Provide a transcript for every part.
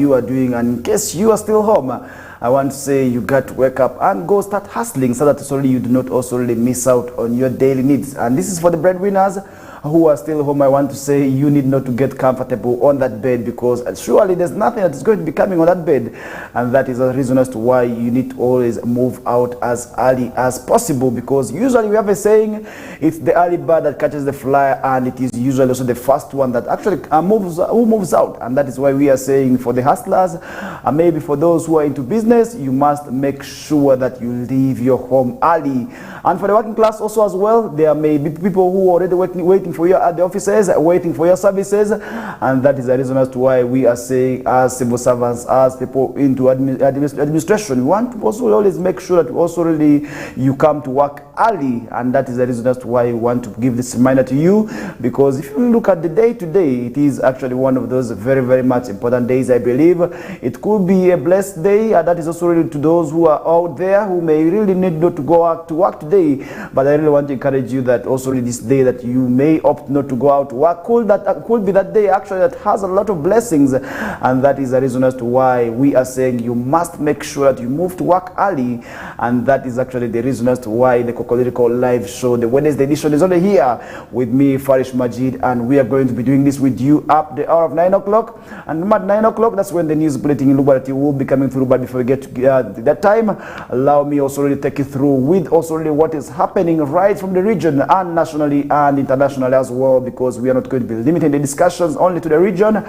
you are doing, and in case you are still home, I want to say you got to wake up and go start hustling so that sorry you do not also really miss out on your daily needs. And this is for the breadwinners who are still home. I want to say you need not to get comfortable on that bed, because surely there's nothing that is going to be coming on that bed, and that is a reason as to why you need to always move out as early as possible, because usually we have a saying, it's the early bird that catches the fly, and it is usually also the first one that actually moves out. And that is why we are saying for the hustlers, and maybe for those who are into business, you must make sure that you leave your home early. And for the working class also as well, there may be people who are already waiting for you at the offices, waiting for your services, and that is the reason as to why we are saying, as civil servants, as people into administration, we want to also always make sure that also really you come to work early. And that is the reason as to why we want to give this reminder to you, because if you look at the day today, it is actually one of those very, very much important days. I believe it could be a blessed day, and that is also really to those who are out there who may really need not to go out to work today. But I really want to encourage you that also this day that you may opt not to go out to work could be that day actually that has a lot of blessings. And that is the reason as to why we are saying you must make sure that you move to work early. And that is actually the reason as to why the KOKOLIRIKO live show, the Wednesday edition, is only here with me, Farish Majid, and we are going to be doing this with you up the hour of 9 o'clock. And at 9 o'clock, that's when the news bulletin in Lubarati will be coming through. But before we get to that time, allow me also really take you through with also really what is happening right from the region and nationally and internationally as well, because we are not going to be limiting the discussions only to the region.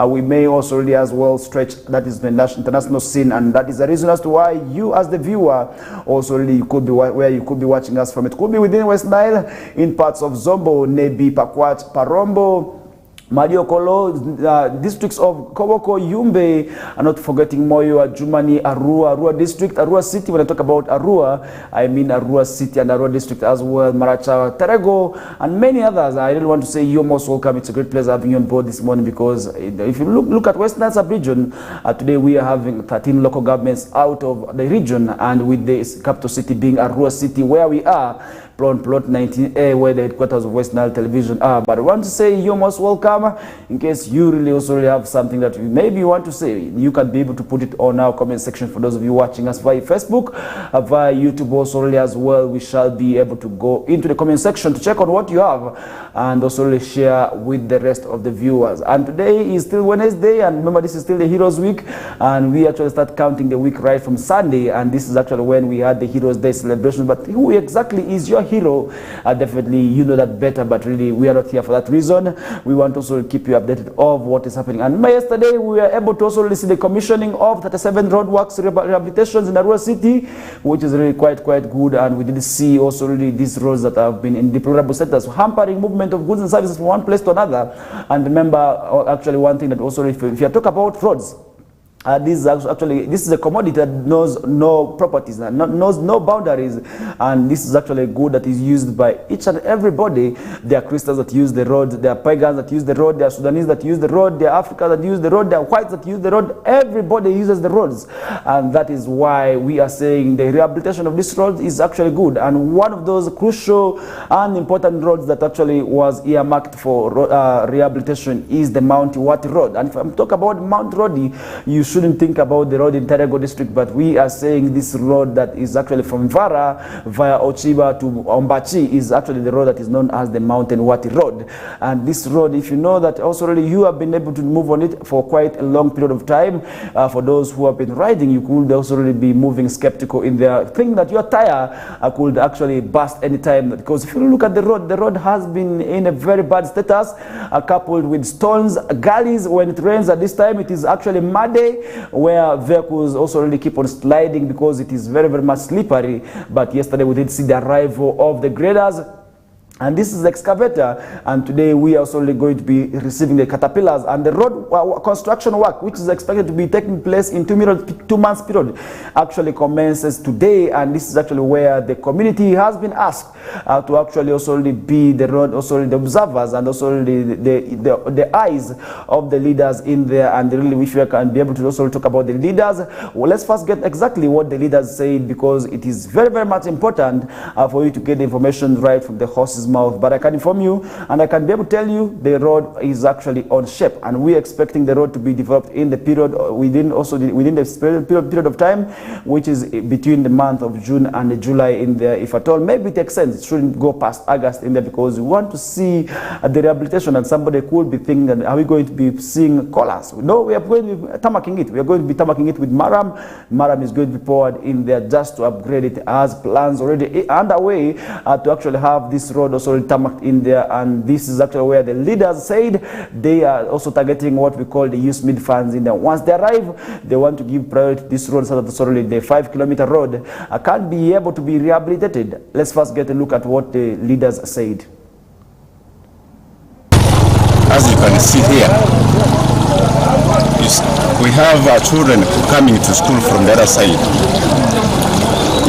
We may also really as well stretch that is the international scene, and that is the reason as to why you as the viewer also really you could be where you could be watching us from. It could be within West Nile, in parts of Zombo, Nebi, Pakwach, Parombo, Mariokolo, districts of Koboko, Yumbe, and not forgetting Moyo, Jumani, Arua district, Arua city. When I talk about Arua, I mean Arua city and Arua district as well, Maracha, Terego, and many others. I really want to say you're most welcome. It's a great pleasure having you on board this morning, because if you look at West Nile sub-region, today we are having 13 local governments out of the region, and with the capital city being Arua city, where we are, plot 19A, where the headquarters of West Nile television are. But I want to say you're most welcome. In case you really also really have something that maybe you want to say, you can be able to put it on our comment section. For those of you watching us via Facebook, via YouTube also really as well, we shall be able to go into the comment section to check on what you have and also really share with the rest of the viewers. And today is still Wednesday, and remember this is still the Heroes Week, and we actually start counting the week right from Sunday, and this is actually when we had the Heroes Day celebration. But who exactly is your hero? Definitely you know that better, but really we are not here for that reason. We want also to keep you updated of what is happening. And yesterday we were able to also see the commissioning of 37 roadworks rehabilitations in Arua city, which is really quite good. And we did see also really these roads that have been in deplorable status, hampering movement of goods and services from one place to another. And remember, actually one thing that also, if you talk about roads, this is a commodity that knows no properties, knows no boundaries, and this is actually a good that is used by each and everybody. There are Christians that use the road, there are pagans that use the road, there are Sudanese that use the road, there are Africans that use the road, there are whites that use the road. Everybody uses the roads, and that is why we are saying the rehabilitation of this road is actually good. And one of those crucial and important roads that actually was earmarked for rehabilitation is the Mount Wati Road. And if I'm talking about Mount Rodi, you shouldn't think about the road in Terego district, but we are saying this road that is actually from Vara via Ochiba to Ombachi is actually the road that is known as the Mountain Wati Road. And this road, if you know that also really you have been able to move on it for quite a long period of time, for those who have been riding, you could also really be moving skeptical in there, thinking that your tire could actually burst anytime, because if you look at the road has been in a very bad status, coupled with stones, gullies. When it rains at this time, it is actually muddy, where vehicles also really keep on sliding because it is very, very much slippery. But yesterday we did see the arrival of the graders, and this is the excavator, and today we are also going to be receiving the caterpillars. And the road construction work, which is expected to be taking place in 2 months period, actually commences today. And this is actually where the community has been asked to actually also be the road, also the observers, and also the eyes of the leaders in there. And really, if you can be able to also talk about the leaders, well, let's first get exactly what the leaders say, because it is very, very much important for you to get the information right from the horse's mouth. But I can inform you, and I can be able to tell you, the road is actually on shape, and we're expecting the road to be developed in the period within the period of time, which is between the month of June and July in there. If at all, maybe it makes sense. It shouldn't go past August in there, because we want to see the rehabilitation. And somebody could be thinking, are we going to be seeing colors? No, we are going to be tarmacking it. We are going to be tarmacking it with Maram. Maram is going to be poured in there just to upgrade it, as plans already underway to actually have this road also tarmacked in there. And this is actually where the leaders said they are also targeting what we call the use mid funds in there. Once they arrive, they want to give priority to this road, so that the 5-kilometer road can be able to be rehabilitated. Let's first get a look at what the leaders said. As you can see here, we have children coming to school from the other side.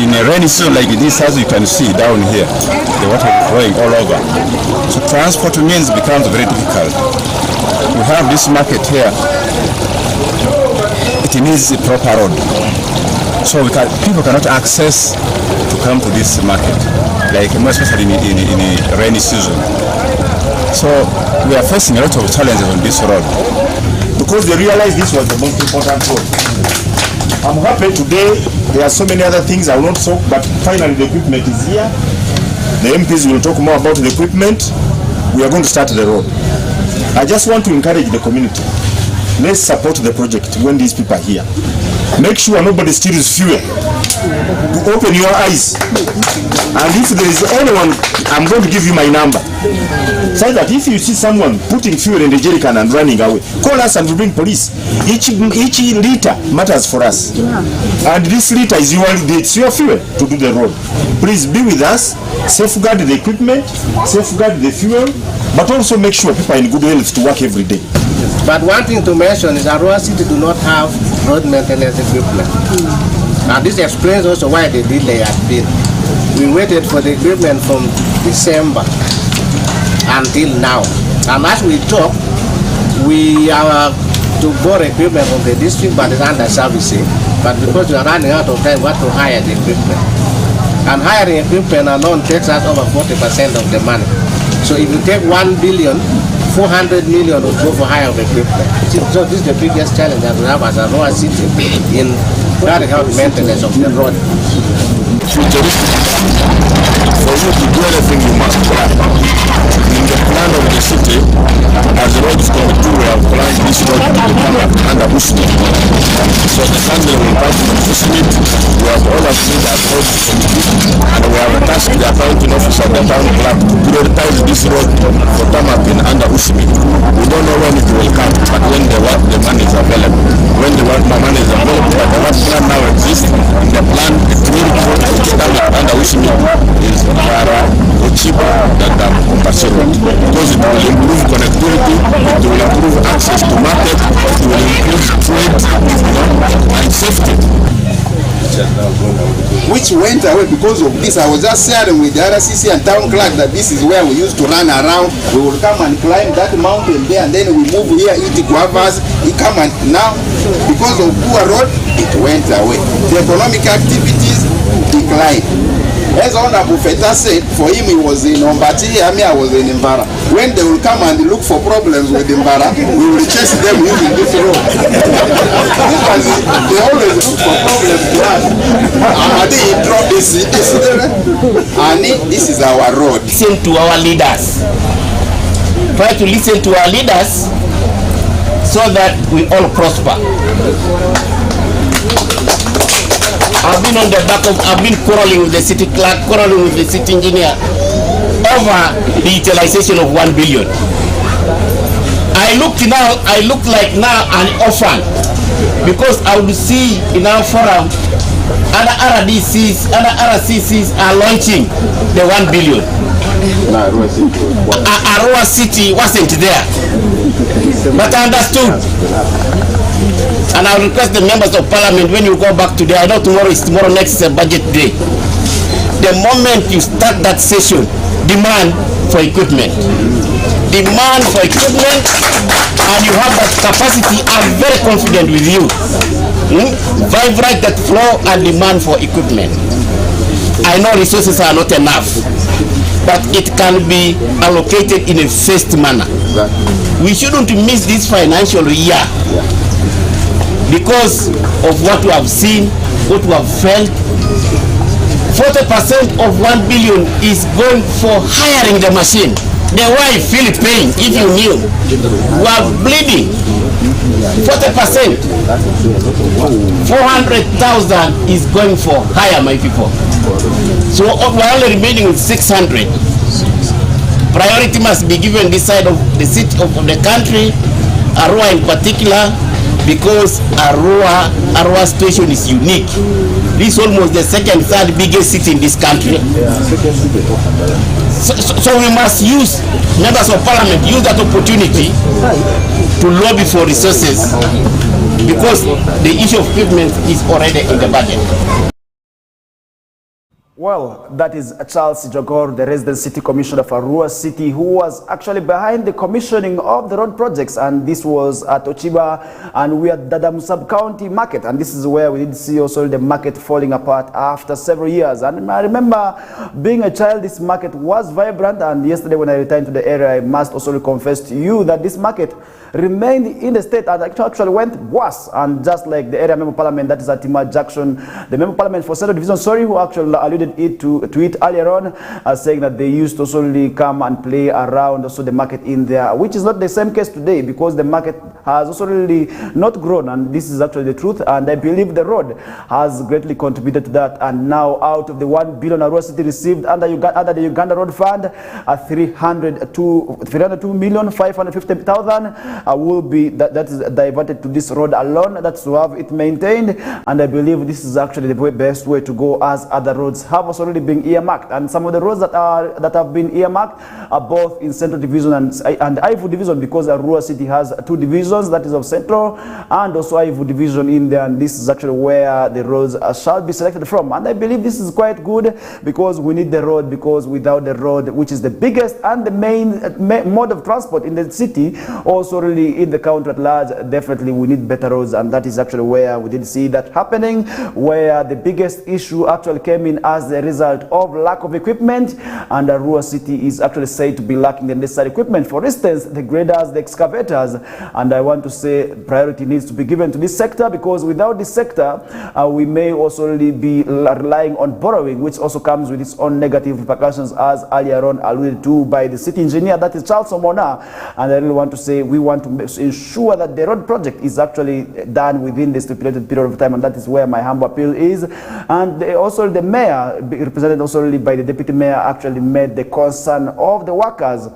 In a rainy season like this, as you can see down here, the water is flowing all over. So transport means becomes very difficult. We have this market here. It needs a proper road. So people cannot access to come to this market, like more especially in a rainy season. So we are facing a lot of challenges on this road, because they realized this was the most important road. I'm happy today. There are so many other things I will not talk, but finally the equipment is here. The MPs will talk more about the equipment. We are going to start the road. I just want to encourage the community. Let's support the project when these people are here. Make sure nobody steals fuel. To open your eyes. And if there is anyone, I'm going to give you my number. So that if you see someone putting fuel in the jerrycan and running away, call us and we bring police. Each liter matters for us. And this liter is your fuel to do the road. Please be with us. Safeguard the equipment, safeguard the fuel, but also make sure people are in good health to work every day. But one thing to mention is that Arua City do not have road maintenance equipment. And this explains also why the delay had been. We waited for the equipment from December until now. And as we talk, we are to borrow equipment from the district, but it's under servicing. But because we are running out of time, we have to hire the equipment. And hiring equipment alone takes us over 40% of the money. So if you take 1 billion, 400 million will go for hire of equipment. So this is the biggest challenge that we have as Arua City in carrying out maintenance of the road. For you to do anything, you must plan. In the plan of the city, as the road is going to do, we have planned this road to become under Usman. So the handle will pass from Usman. We have all agreed that road committee, and we have tasked the accounting officer, the town clerk, to prioritize this road for Tamakin under Usman. We don't know when it will come, but when the money is available. When the money is available, but the work plan now exists, and the plan, the community road to Tamakin under Usman is cheaper than the Compassion road, because it will improve connectivity, it will improve access to market, it will improve trade, and safety. Which went away because of this. I was just sharing with the RCC and town clerk that this is where we used to run around. We would come and climb that mountain there, and then we move here, eat guavas. We come, and now because of poor road, it went away. The economic activities declined. As Honorable Feta said, for him he was in Ombati, I was in Mbara. When they will come and look for problems with Mbara, we will chase them using this road. They always look for problems to us. And this is our road. Listen to our leaders. Try to listen to our leaders so that we all prosper. I've been on the back of, I've been quarreling with the city clerk, quarreling with the city engineer over the utilization of 1 billion. I look like now an orphan, because I would see in our forum other RDCs, other RCCs are launching the 1 billion. Arua City wasn't there, but I understood. And I request the members of parliament, when you go back today, I know tomorrow next budget day. The moment you start that session, demand for equipment. Demand for equipment, and you have that capacity. I'm very confident with you. Vibrate that flow and demand for equipment. I know resources are not enough. but it can be allocated in a phased manner. We shouldn't miss this financial year because of what we have seen, what we have felt. 40% of 1 billion is going for hiring the machine. The wife feel pain, if you knew. We are bleeding. 40%. 400,000 is going for hire, my people. So we're only remaining with 600. Priority must be given this side of the city of the country, Arua in particular, because Arua station is unique. This is almost the second, third biggest city in this country. So we must use, members of parliament, use that opportunity to lobby for resources because the issue of equipment is already in the budget. Well, that is Charles Jogor, the resident city commissioner of Arua City, who was actually behind the commissioning of the road projects. And this was at Ochiba, and we are at Dadam sub-county market. And this is where we did see also the market falling apart after several years. And I remember being a child, this market was vibrant. And yesterday when I returned to the area, I must also confess to you that this market remained in the state and actually went worse. And just like the area member of parliament, that is Atima Jackson, the member of parliament for Central Division, who actually alluded to it earlier on, saying that they used to solely come and play around also the market in there, which is not the same case today because the market has also really not grown, and this is actually the truth. And I believe the road has greatly contributed to that. And now, out of the 1 billion Arua City received under the Uganda Road Fund, 302,550,000 will be that is diverted to this road alone. That's to have it maintained, and I believe this is actually the best way to go, as other roads have also already been earmarked. And some of the roads that have been earmarked are both in Central Division and Ivu Division, because Arua City has 2 divisions, that is of Central and also Ivu Division in there, and this is actually where the roads shall be selected from. And I believe this is quite good because we need the road, because without the road, which is the biggest and the main mode of transport in the city, also really in the country at large, definitely we need better roads. And that is actually where we did see that happening, where the biggest issue actually came in as a result of lack of equipment, and Arua City is actually said to be lacking the necessary equipment. For instance, the graders, the excavators, and I want to say priority needs to be given to this sector, because without this sector, we may also really be relying on borrowing, which also comes with its own negative repercussions, as earlier on alluded to by the city engineer, that is Charles Omona. And I really want to say we want to ensure that the road project is actually done within the stipulated period of time, and that is where my humble appeal is. And also the mayor, represented also really by the deputy mayor, actually made the concern of the workers.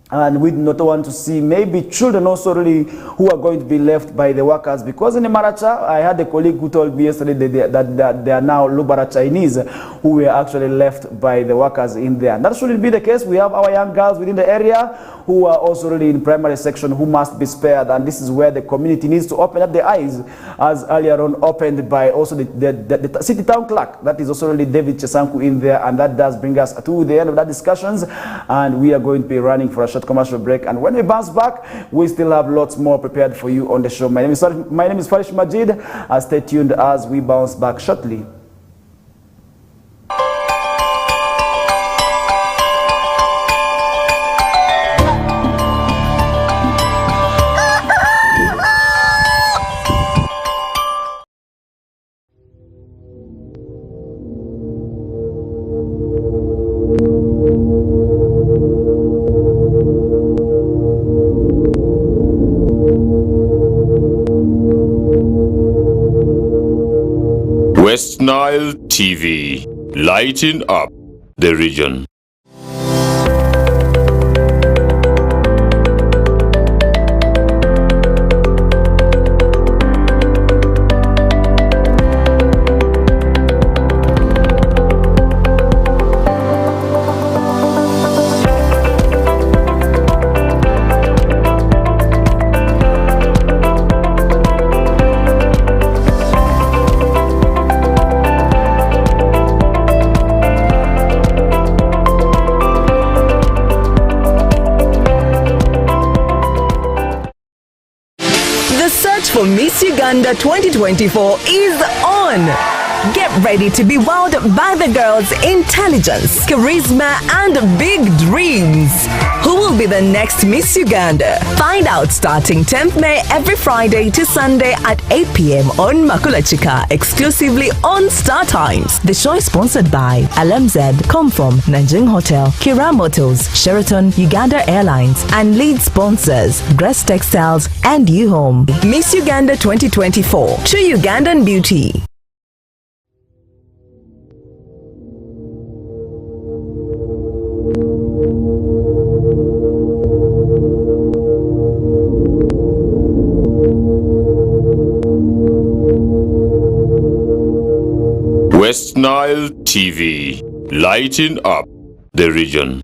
And we do not want to see maybe children also really who are going to be left by the workers, because in the Maracha, I had a colleague who told me yesterday that they are now Lubara Chinese who were actually left by the workers in there. And that shouldn't be the case. We have our young girls within the area who are also really in primary section who must be spared, and this is where the community needs to open up their eyes, as earlier on opened by also the city town clerk, that is also really David Chesanku in there. And that does bring us to the end of that discussions, and we are going to be running for a short commercial break, and when we bounce back, we still have lots more prepared for you on the show. My name is Farish Majid. Stay tuned as we bounce back shortly. West Nile TV, lighting up the region. For Miss Uganda 2024 is on. Get ready to be wowed by the girls' intelligence, charisma, and big dreams. Who will be the next Miss Uganda? Find out starting 10th May every Friday to Sunday at 8 p.m. on Makulachika, exclusively on Star Times. The show is sponsored by LMZ, Comfort, Nanjing Hotel, Kira Motors, Sheraton, Uganda Airlines, and lead sponsors, Grace Textiles and U-Home. Miss Uganda 2024, True Ugandan Beauty. West Nile TV, lighting up the region.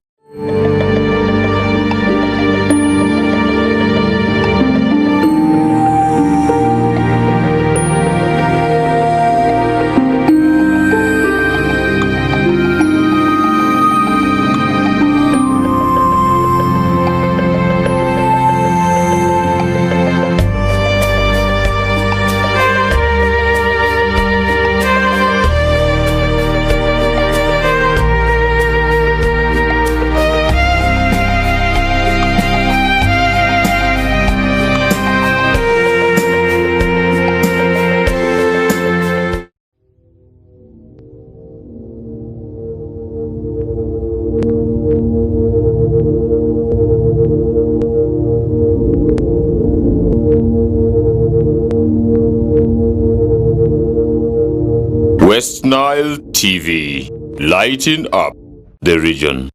West Nile TV, lighting up the region.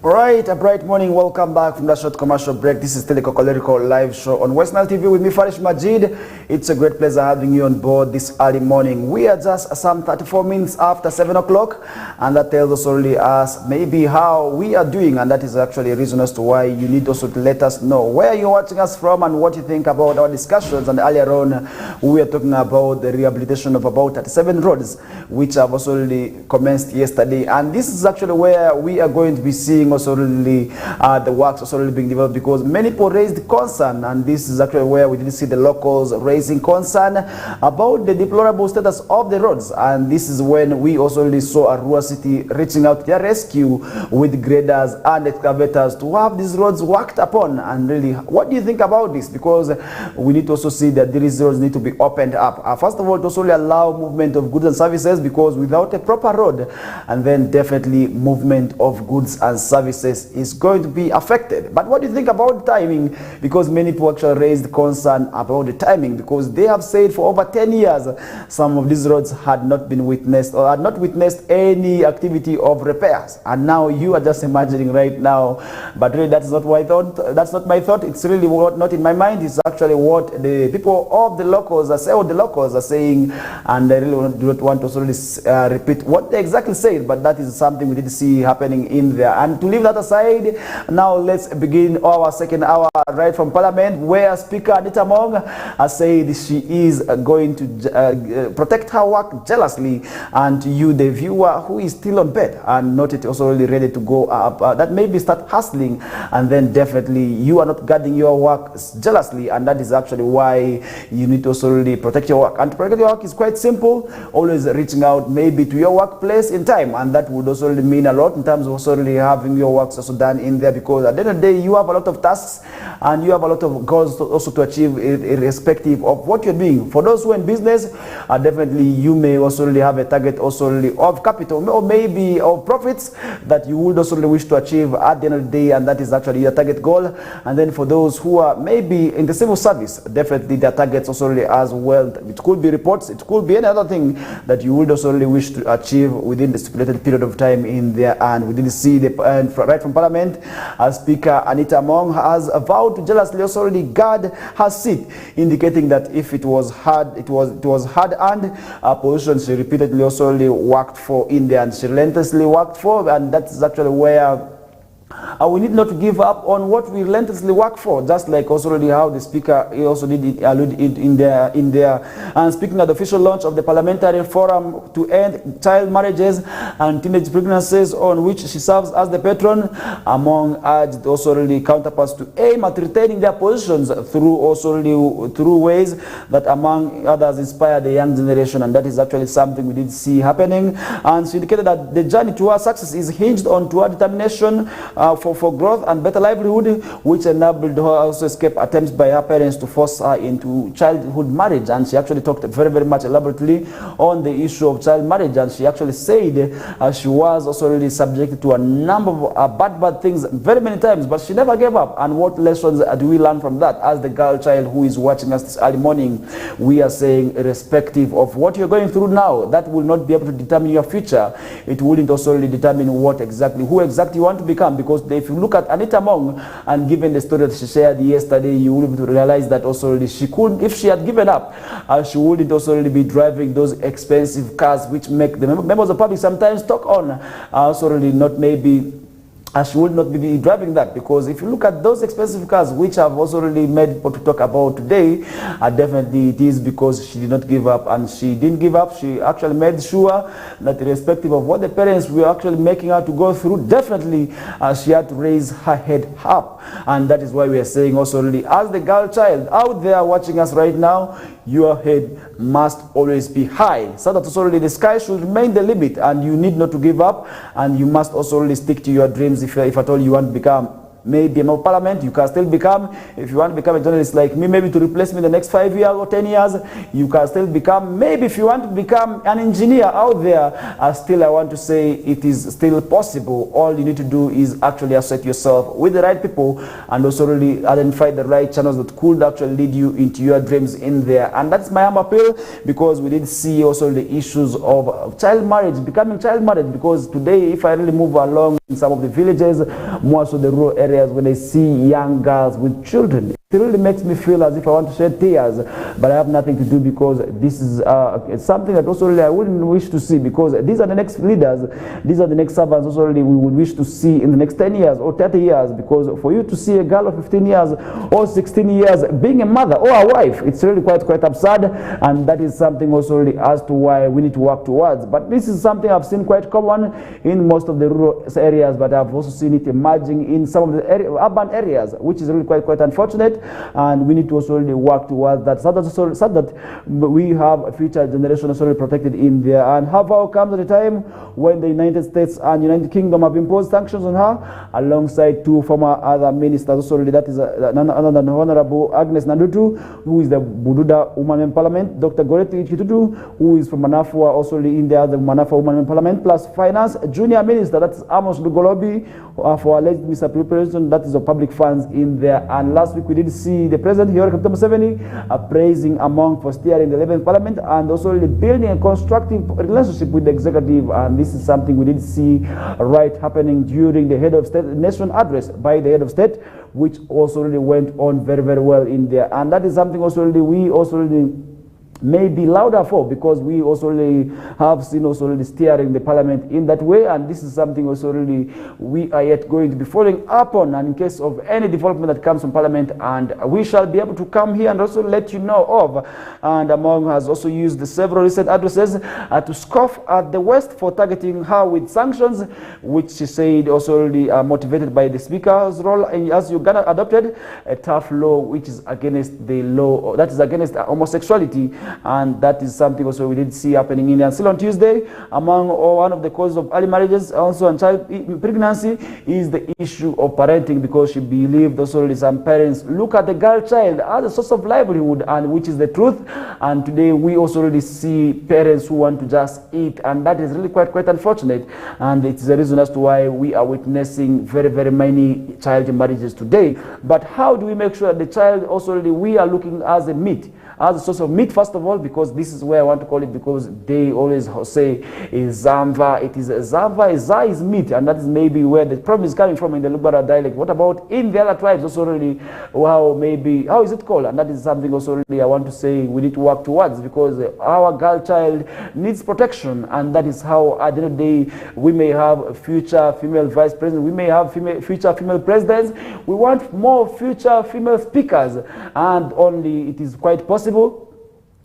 Alright, a bright morning. Welcome back from that short commercial break. This is the KOKOLIRIKO live show on West Nile TV with me, Farish Majid. It's a great pleasure having you on board this early morning. We are just some 34 minutes after 7 o'clock, and that tells us only us maybe how we are doing, and that is actually a reason as to why you need also to let us know where you're watching us from and what you think about our discussions. And earlier on, we were talking about the rehabilitation of about 37 roads, which have also already commenced yesterday, and this is actually where we are going to be seeing also really the works also really being developed, because many people raised concern, and this is actually where we did see the locals raising concern about the deplorable status of the roads. And this is when we also really saw Arua City reaching out to their rescue with graders and excavators to have these roads worked upon. And really, what do you think about this? Because we need to also see that these roads need to be opened up. First of all, to also really allow movement of goods and services, because without a proper road, and then definitely movement of goods and services is going to be affected. But what do you think about timing? Because many people actually raised concern about the timing, because they have said for over 10 years some of these roads had not been witnessed or had not witnessed any activity of repairs, and now you are just imagining right now. But really, that's not what I thought. That's not my thought. It's really what not in my mind. It's actually what the people of the locals are saying, and I really do not want to really repeat what they exactly said, but that is something we did see happening in there. And to leave that aside, now let's begin our second hour right from Parliament, where Speaker Anita Mong has said she is going to protect her work jealously, and to you, the viewer who is still on bed and not yet also really ready to go up, that maybe start hustling, and then definitely you are not guarding your work jealously, and that is actually why you need to also really protect your work. And to protect your work is quite simple, always reaching out maybe to your workplace in time, and that would also really mean a lot in terms of also really having your works also done in there, because at the end of the day you have a lot of tasks and you have a lot of goals also to achieve, irrespective of what you're doing. For those who are in business, definitely you may also really have a target also really of capital or maybe of profits that you would also really wish to achieve at the end of the day, and that is actually your target goal. And then for those who are maybe in the civil service, definitely their targets also really as well. It could be reports, it could be any other thing that you would also really wish to achieve within the stipulated period of time in there. And we did see the right from Parliament, Speaker Anita Mong has vowed to jealously also already guard her seat, indicating that if it was hard, it was hard-earned position she repeatedly also worked for India, and she relentlessly worked for, and that's actually where we need not to give up on what we relentlessly work for, just like also already how the speaker also did allude in their and speaking at the official launch of the parliamentary forum to end child marriages and teenage pregnancies, on which she serves as the patron, among urged also already counterparts to aim at retaining their positions through also already through ways that among others inspire the young generation, and that is actually something we did see happening. And she indicated that the journey to her success is hinged on to her determination for growth and better livelihood, which enabled her also escape attempts by her parents to force her into childhood marriage. And she actually talked very, very much elaborately on the issue of child marriage, and she actually said she was also really subjected to a number of bad things very many times, but she never gave up. And what lessons do we learn from that? As the girl child who is watching us this early morning, we are saying, irrespective of what you're going through now, that will not be able to determine your future. It wouldn't also really determine who exactly you want to become, because if you look at Anita Mong, and given the story that she shared yesterday, you will be able to realize that also really she couldn't, if she had given up, she wouldn't also really be driving those expensive cars which make the members of the public sometimes talk on. Also really not maybe she would not be driving that, because if you look at those expensive cars which have also really made people to talk about today, definitely it is because she did not give up. And she didn't give up. She actually made sure that irrespective of what the parents were actually making her to go through, definitely she had to raise her head up. And that is why we are saying also really, as the girl child out there watching us right now, your head must always be high, so that also really the sky should remain the limit, and you need not to give up, and you must also really stick to your dreams. If at all you want to become maybe a member of parliament, you can still become. If you want to become a journalist like me, maybe to replace me in the next 5 years or 10 years, you can still become. Maybe if you want to become an engineer out there, still I want to say it is still possible. All you need to do is actually associate yourself with the right people, and also really identify the right channels that could actually lead you into your dreams in there. And that's my humble appeal, because we did see also the issues of child marriage, becoming child marriage, because today if I really move along in some of the villages, more so the rural areas, when I see young girls with children, it really makes me feel as if I want to shed tears, but I have nothing to do, because this is something that also really I wouldn't wish to see, because these are the next leaders, these are the next servants also really we would wish to see in the next 10 years or 30 years, because for you to see a girl of 15 years or 16 years being a mother or a wife, it's really quite absurd. And that is something also really as to why we need to work towards. But this is something I've seen quite common in most of the rural areas, but I've also seen it emerging in some of the urban areas, which is really quite unfortunate. And we need to also really work towards that, so that we have a future generation also really protected in there. And however comes at a time when the United States and United Kingdom have imposed sanctions on her, alongside two former other ministers also really, that is none other than Honorable Agnes Nandutu, who is the Bududa Woman in Parliament, Dr. Goreti Kitutu, who is from Manafwa, also really in there, the Manafwa Woman in Parliament, plus Finance Junior Minister, that's Amos Lugolobi, for alleged misappropriation, that is of public funds in there. And last week we did see the President Yoweri Kaguta Museveni praising Among for steering the 11th Parliament, and also really building a constructive relationship with the executive. And this is something we did see right happening during the head of state nation address by the head of state, which also really went on very well in there. And that is something also really we also really may be louder for, because we also really have seen also really steering the parliament in that way. And this is something also really we are yet going to be following up on, and in case of any development that comes from parliament, and we shall be able to come here and also let you know of. And Among has also used the several recent addresses to scoff at the West for targeting her with sanctions, which she said also really motivated by the speaker's role, as Uganda adopted a tough law which is against the law, that is against homosexuality. And that is something also we did see happening in India. And still on Tuesday, among one of the causes of early marriages also and child pregnancy is the issue of parenting, because she believed also some parents look at the girl child as a source of livelihood, and which is the truth. And today we also really see parents who want to just eat, and that is really quite unfortunate. And it's the reason as to why we are witnessing very many child marriages today. But how do we make sure that the child also really we are looking as a meat, as a source of meat, first of all, because this is where I want to call it, because they always say is Zamva. It is Zamva, Za is meat, and that is maybe where the problem is coming from in the Lugara dialect. What about in the other tribes also really, well, maybe, how is it called? And that is something also really I want to say we need to work towards, because our girl child needs protection, and that is how at the end of the day we may have future female vice presidents, we may have future female presidents. We want more future female speakers, and only it is quite possible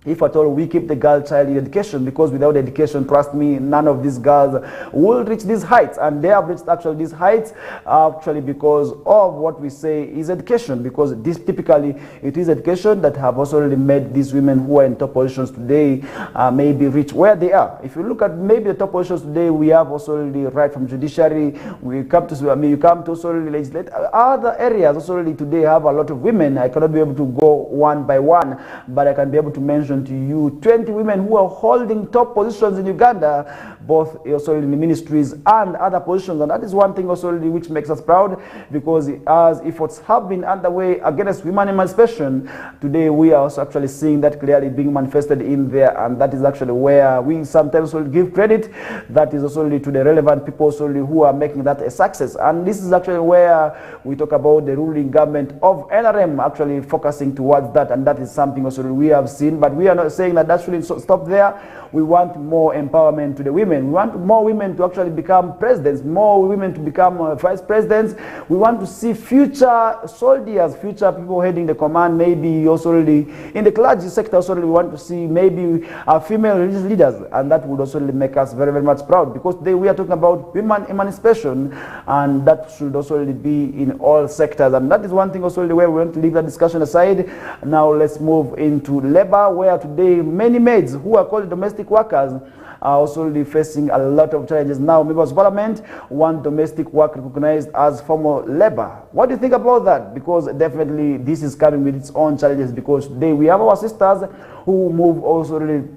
if at all we keep the girl child in education, because without education, trust me, none of these girls will reach these heights. And they have reached actually these heights actually because of what we say is education, because this typically it is education that have also really made these women who are in top positions today maybe reach where they are. If you look at maybe the top positions today, we have also really right from judiciary, we come to, I mean, you come to also really legislate. Other areas also really today have a lot of women. I cannot be able to go one by one, but I can be able to mention to you 20 women who are holding top positions in Uganda, both also in the ministries and other positions. And that is one thing also really which makes us proud, because as efforts have been underway against women emancipation, today we are also actually seeing that clearly being manifested in there. And that is actually where we sometimes will give credit, that is also really to the relevant people also really who are making that a success. And this is actually where we talk about the ruling government of NRM actually focusing towards that, and that is something also we have seen. But we are not saying that shouldn't stop there. We want more empowerment to the women. We want more women to actually become presidents, more women to become vice presidents. We want to see future soldiers, future people heading the command, maybe also really in the clergy sector also really we want to see maybe female religious leaders, and that would also really make us very, very much proud, because today we are talking about women emancipation, and that should also really be in all sectors. And that is one thing also really where we want to leave that discussion aside. Now let's move into labor, where today many maids who are called domestic workers are also really facing a lot of challenges. Now members of parliament want domestic work recognized as formal labor. What do you think about that? Because definitely this is coming with its own challenges, because today we have our sisters who move also really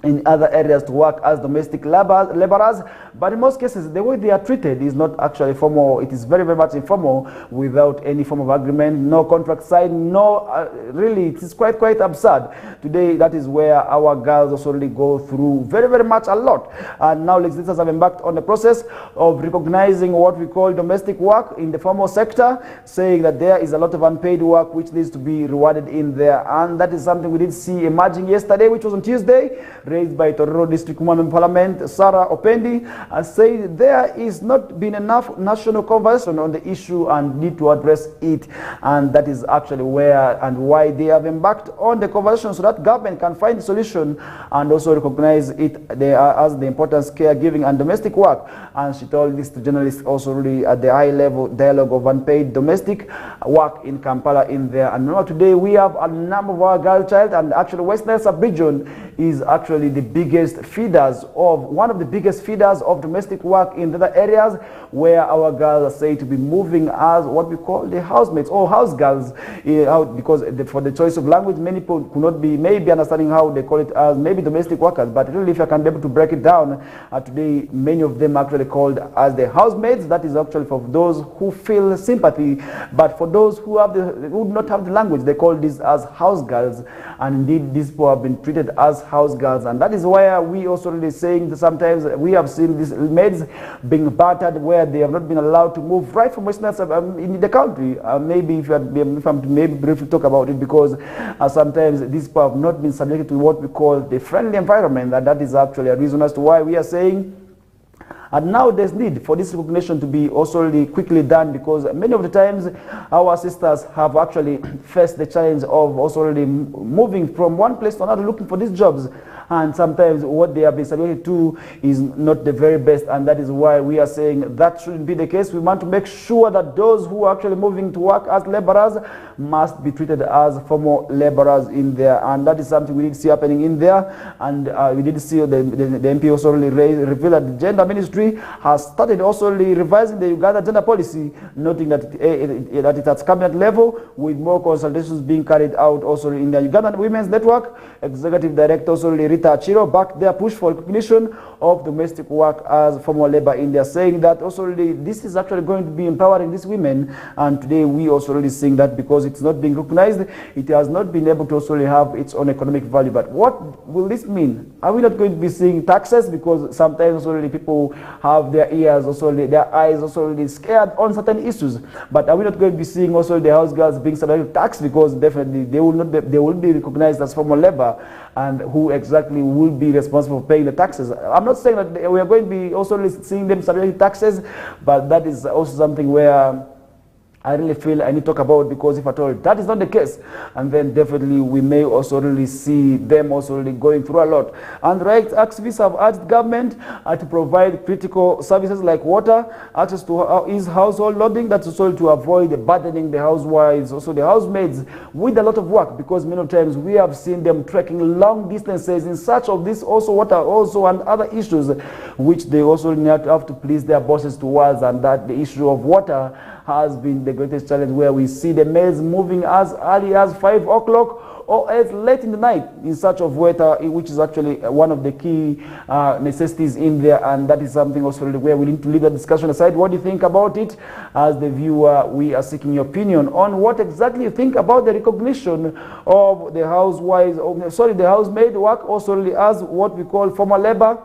in other areas to work as domestic laborers, but in most cases the way they are treated is not actually formal. It is very, very much informal, without any form of agreement, no contract signed, no really it is quite absurd. Today that is where our girls also really go through very, very much a lot. And now legislators have embarked on the process of recognizing what we call domestic work in the formal sector, saying that there is a lot of unpaid work which needs to be rewarded in there. And that is something we did see emerging yesterday, which was on Tuesday, raised by Tororo District Woman in Parliament, Sarah Opendi, said there is not been enough national conversation on the issue and need to address it. And that is actually where and why they have embarked on the conversation, so that government can find a solution and also recognize it as the importance caregiving and domestic work. And she told this to journalists also really at the high level dialogue of unpaid domestic work in Kampala in there. And now today we have a number of our girl child, and actually Western sub-region is actually the biggest feeders of, one of the biggest feeders of domestic work in the other areas, where our girls are said to be moving as what we call the housemates or house girls, because for the choice of language many people could not be maybe understanding how they call it as maybe domestic workers. But really, if I can be able to break it down, today many of them are actually called as the housemaids. That is actually for those who feel sympathy, but for those who do not have the language, they call this as house girls. And indeed these people have been treated as house girls, and that is why we also really saying that sometimes we have seen these maids being battered, where they have not been allowed to move right from Western in the country. Maybe if I'm maybe briefly talk about it, because sometimes these people have not been subjected to what we call the friendly environment, and that is actually a reason as to why we are saying. And now there's need for this recognition to be also really quickly done, because many of the times our sisters have actually faced the challenge of also really moving from one place to another looking for these jobs. And sometimes what they have been subjected to is not the very best, and that is why we are saying that shouldn't be the case. We want to make sure that those who are actually moving to work as laborers must be treated as formal laborers in there, and that is something we did see happening in there. And we did see the MP also really revealed that the gender ministry ministry has started also revising the Uganda gender policy, noting that that it's at cabinet level, with more consultations being carried out also in the Ugandan Women's Network. Executive Director also Rita Achiro backed their push for recognition of domestic work as formal labor in India, saying that also this is actually going to be empowering these women. And today we also really seeing that because it's not being recognized, it has not been able to also have its own economic value. But what will this mean? Are we not going to be seeing taxes? Because sometimes also people have their ears also, their eyes also really scared on certain issues. But are we not going to be seeing also the house girls being subject to tax? Because definitely they will be recognized as formal labor, and who exactly will be responsible for paying the taxes? I'm not saying that we are going to be also seeing them subject to taxes, but that is also something where I really feel I need to talk about, because if at all that is not the case, and then definitely we may also really see them also really going through a lot. And rights activists have urged government to provide critical services like water, access to ease household loading, that's also to avoid burdening the housewives, also the housemaids, with a lot of work, because many times we have seen them trekking long distances in search of this also water also and other issues which they also have to please their bosses towards, and that the issue of water has been the greatest challenge, where we see the maids moving as early as 5 o'clock or as late in the night in search of water, which is actually one of the key necessities in there. And that is something also where we need to leave the discussion aside. What do you think about it? As the viewer, we are seeking your opinion on what exactly you think about the recognition of the housewives, the housemaid work also as what we call formal labor.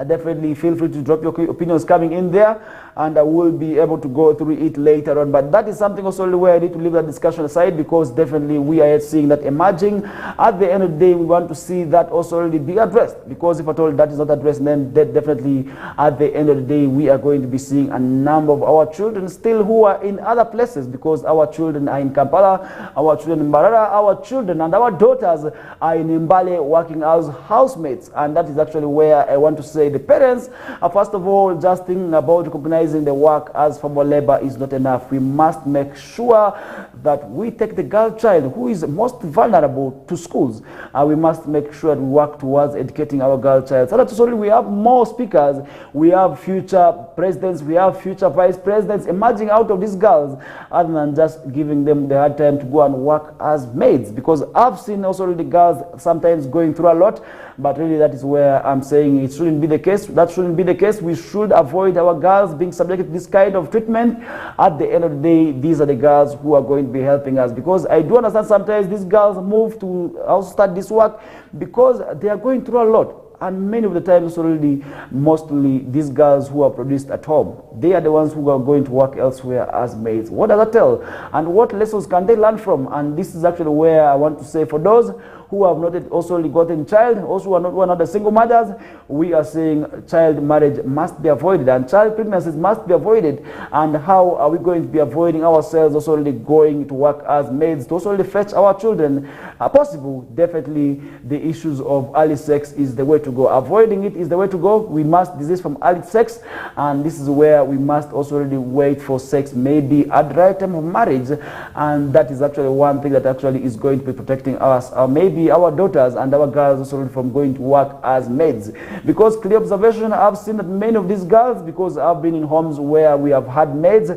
Definitely feel free to drop your opinions coming in there, and I will be able to go through it later on. But that is something also where I need to leave that discussion aside, because definitely we are seeing that emerging. At the end of the day, we want to see that also already be addressed, because if at all that is not addressed, then definitely at the end of the day we are going to be seeing a number of our children still who are in other places, because our children are in Kampala, our children in Mbarara, our children and our daughters are in Mbale working as housemates. And that is actually where I want to say the parents are first of all just thinking about recognizing the work as formal labor is not enough. We must make sure that we take the girl child who is most vulnerable to schools. We must make sure that we work towards educating our girl child, so that sorry, we have more speakers, we have future presidents, we have future vice presidents emerging out of these girls, other than just giving them the hard time to go and work as maids. Because I've seen also the girls sometimes going through a lot, but really that is where I'm saying it shouldn't be the case. That shouldn't be the case. We should avoid our girls being subjected to this kind of treatment. At the end of the day, these are the girls who are going to be helping us, because I do understand sometimes these girls move to also start this work because they are going through a lot. And many of the times already, mostly these girls who are produced at home, they are the ones who are going to work elsewhere as maids. What does that tell? And what lessons can they learn from? And this is actually where I want to say, for those who have not also gotten child, also who are not the single mothers, we are saying child marriage must be avoided and child pregnancies must be avoided. And how are we going to be avoiding ourselves also really going to work as maids to also really fetch our children? Possible, definitely the issues of early sex is the way to go. Avoiding it is the way to go. We must desist from early sex, and this is where we must also really wait for sex, maybe at the right time of marriage, and that is actually one thing that actually is going to be protecting us, maybe our daughters and our girls also from going to work as maids. Because clear observation, I've seen that many of these girls, because I've been in homes where we have had maids,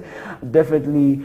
definitely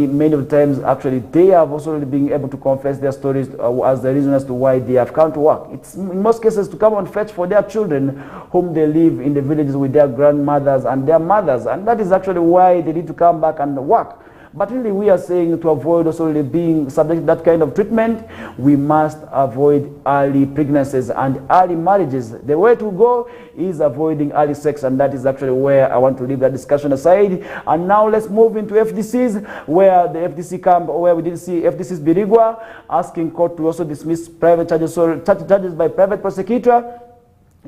many of the times actually they have also really been able to confess their stories as the reason as to why they have come to work. It's in most cases to come and fetch for their children whom they live in the villages with their grandmothers and their mothers, and that is actually why they need to come back and work. But really we are saying to avoid also really being subject to that kind of treatment, we must avoid early pregnancies and early marriages. The way to go is avoiding early sex, and that is actually where I want to leave that discussion aside. And now let's move into FDCs, where the FDC camp, where we did see FDC's Birigwa asking court to also dismiss private charges by private prosecutor.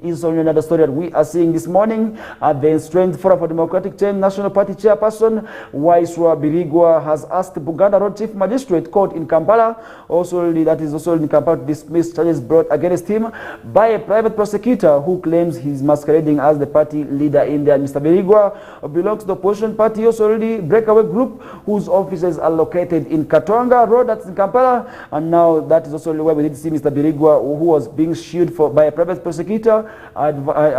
Is only another story that we are seeing this morning. The Estranged Forum for Democratic Change National Party chairperson Waiswa Birigwa has asked the Buganda Road Chief Magistrate Court in Kampala, that is also in Kampala, to dismiss charges brought against him by a private prosecutor who claims he's masquerading as the party leader in there. Mr. Birigwa belongs to the opposition party, also already breakaway group, whose offices are located in Katonga Road, that's in Kampala. And now that is also where we did see Mr. Birigwa, who was being sued by a private prosecutor I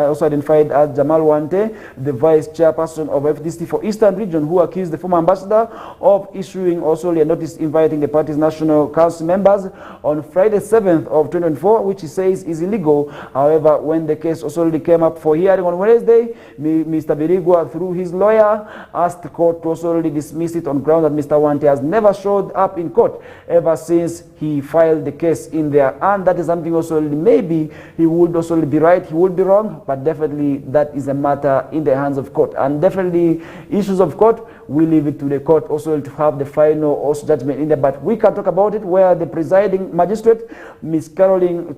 also identified as Jamal Wante, the vice chairperson of FDC for Eastern Region, who accused the former ambassador of issuing also a notice inviting the party's national council members on Friday 7th of 2024, which he says is illegal. However, when the case also came up for hearing on Wednesday, Mr. Birigwa, through his lawyer, asked the court to also dismiss it on ground that Mr. Wante has never showed up in court ever since he filed the case in there. And that is something also maybe he would also be right, he would be wrong, but definitely that is a matter in the hands of court. And definitely issues of court, we leave it to the court also to have the final also judgment in there. But we can talk about it where the presiding magistrate, Ms. Caroline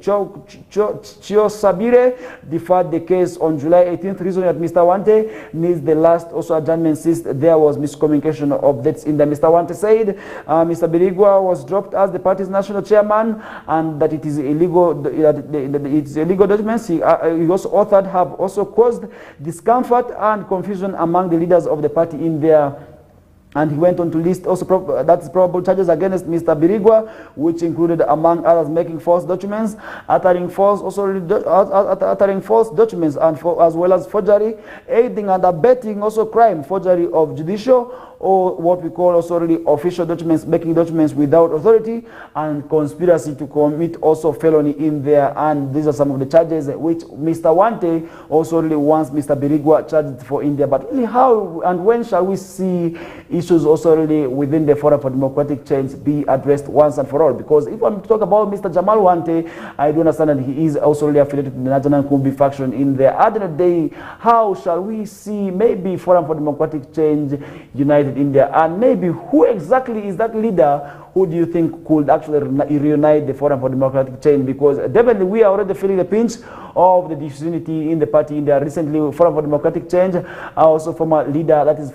Chiosabire, deferred the case on July 18th, reasoning that Mr. Wante needs the last also adjournment since there was miscommunication of dates in there. Mr. Wante said Mr. Birigwa was dropped as the party's national chairman and that it is illegal, it's illegal documents he also authored have also caused discomfort and confusion among the leaders of the party in there. And he went on to list also probable charges against Mr. Birigwa, which included, among others, making false documents, uttering false documents, and as well as forgery, aiding and abetting also crime, forgery of judicial or what we call also official documents, making documents without authority, and conspiracy to commit also felony in there. And these are some of the charges which Mr. Wante also wants Mr. Birigwa charged for in there. But really, how and when shall we see issues also within the Forum for Democratic Change be addressed once and for all? Because if I'm to talk about Mr. Jamal Wante, I do understand that he is also affiliated to the National Kumbi faction in there. At the end of the day, how shall we see maybe Forum for Democratic Change united in there? And maybe who exactly is that leader who do you think could actually reunite the Forum for Democratic Change? Because definitely we are already feeling the pinch of the disunity in the party in there. Recently, Forum for Democratic Change, also former leader, that is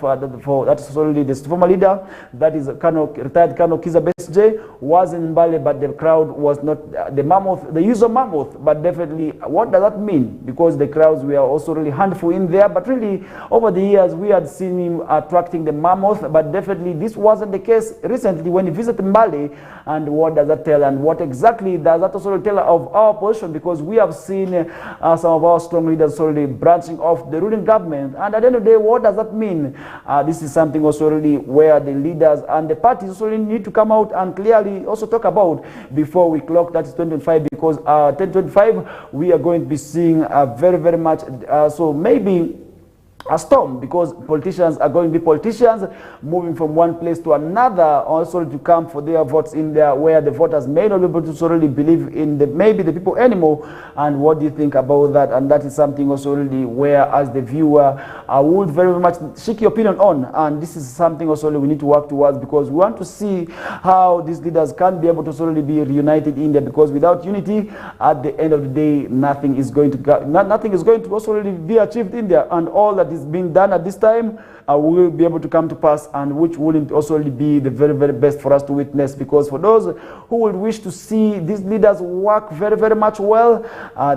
solely the former leader, that is retired Colonel Kiza Besje, was in Mbale, but the crowd was not the mammoth, the usual mammoth. But definitely, what does that mean? Because the crowds were also really handful in there, but really over the years we had seen him attracting the mammoth, but definitely this wasn't the case recently when he visited Mbale. And what does that tell? And what exactly does that also tell of our position? Because we have seen some of our strong leaders already branching off the ruling government. And at the end of the day, what does that mean? This is something also really where the leaders and the parties also really need to come out and clearly also talk about before we clock that is 2025. Because 2025 we are going to be seeing very, very much so maybe a storm, because politicians are going to be politicians moving from one place to another also to come for their votes in there where the voters may not be able to solely believe in maybe the people anymore. And what do you think about that? And that is something also really where as the viewer I would very much seek your opinion on. And this is something also we need to work towards, because we want to see how these leaders can be able to solely be reunited in there, because without unity at the end of the day nothing is going to also really be achieved in there. And all that is being done at this time will be able to come to pass, and which will also be the very, very best for us to witness. Because for those who would wish to see these leaders work very, very much well,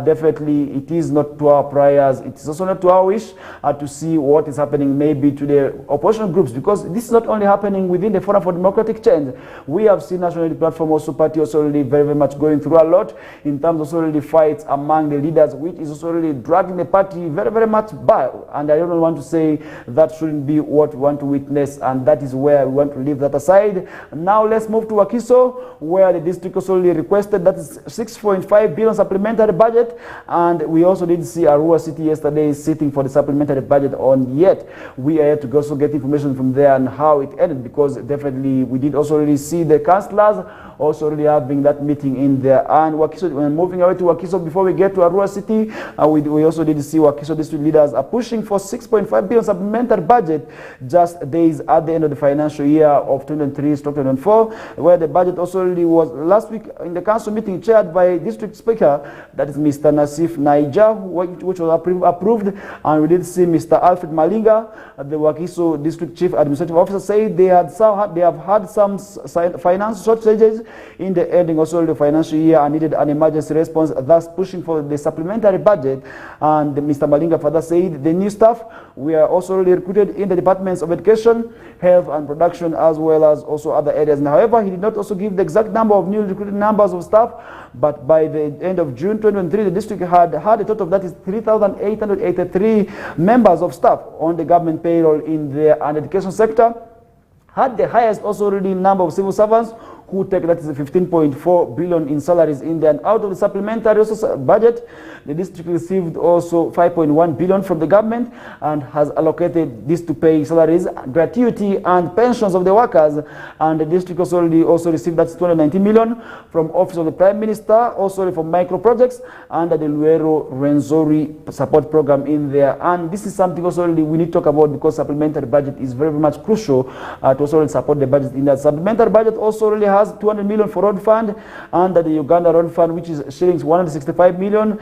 definitely it is not to our prayers, it is also not to our wish to see what is happening maybe to the opposition groups, because this is not only happening within the Forum for Democratic Change. We have seen National Unity Platform also party also really very, very much going through a lot in terms of also really fights among the leaders, which is also really dragging the party very, very much by. And I don't want to say that shouldn't be what we want to witness, and that is where we want to leave that aside. Now let's move to Wakiso, where the district also requested that is 6.5 billion supplementary budget, and we also did see Arua City yesterday sitting for the supplementary budget on yet. We are here to also get information from there and how it ended, because definitely we did also really see the councillors also really having that meeting in there. And Wakiso, when moving away to Wakiso, before we get to Arua City, we also did see Wakiso district leaders are pushing for 6.5 billion supplementary budget just days at the end of the financial year of 2023/2024, where the budget also really was last week in the council meeting chaired by district speaker, that is Mr. Nasif Naija, which was approved. And we did see Mr. Alfred Malinga, the Wakiso district chief administrative officer, say they have had some finance shortages in the ending also the financial year and needed an emergency response, thus pushing for the supplementary budget. And Mr. Malinga further said the new staff staff. We are also already recruited in the departments of education, health and production, as well as also other areas. And however, he did not also give the exact number of newly recruited numbers of staff, but by the end of June 2023, the district had a total of that is 3,883 members of staff on the government payroll in the education sector. Had the highest also already number of civil servants who take that is 15.4 billion in salaries in there. And out of the supplementary also budget, the district received also 5.1 billion from the government and has allocated this to pay salaries, gratuity and pensions of the workers. And the district also received that's 290 million from Office of the Prime Minister, also from micro projects under the Luero Renzori support program in there. And this is something also we need to talk about because supplementary budget is very, very much crucial to also support the budget in that. Supplementary budget also really has 200 million for road fund under the Uganda road fund, which is shillings 165 million,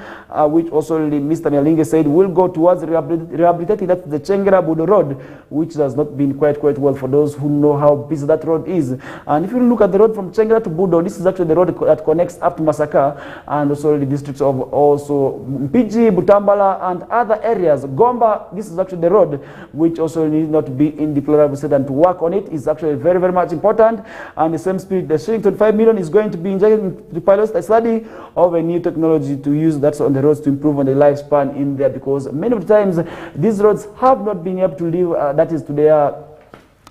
which also Mr. Nyalinge said will go towards rehabilitating that the Chengera Budo road, which has not been quite well for those who know how busy that road is. And if you look at the road from Chengera to Budo, this is actually the road that connects up to Masaka and also the districts of also Mpiji, Butambala and other areas. Gomba, this is actually the road which also needs not to be in deplorable state, and to work on it is actually very, very much important. And the same spirit, the shilling 25 million is going to be injected into the pilot study of a new technology to use that's on the roads to improve on the lifespan in there, because many of the times these roads have not been able to live that is to their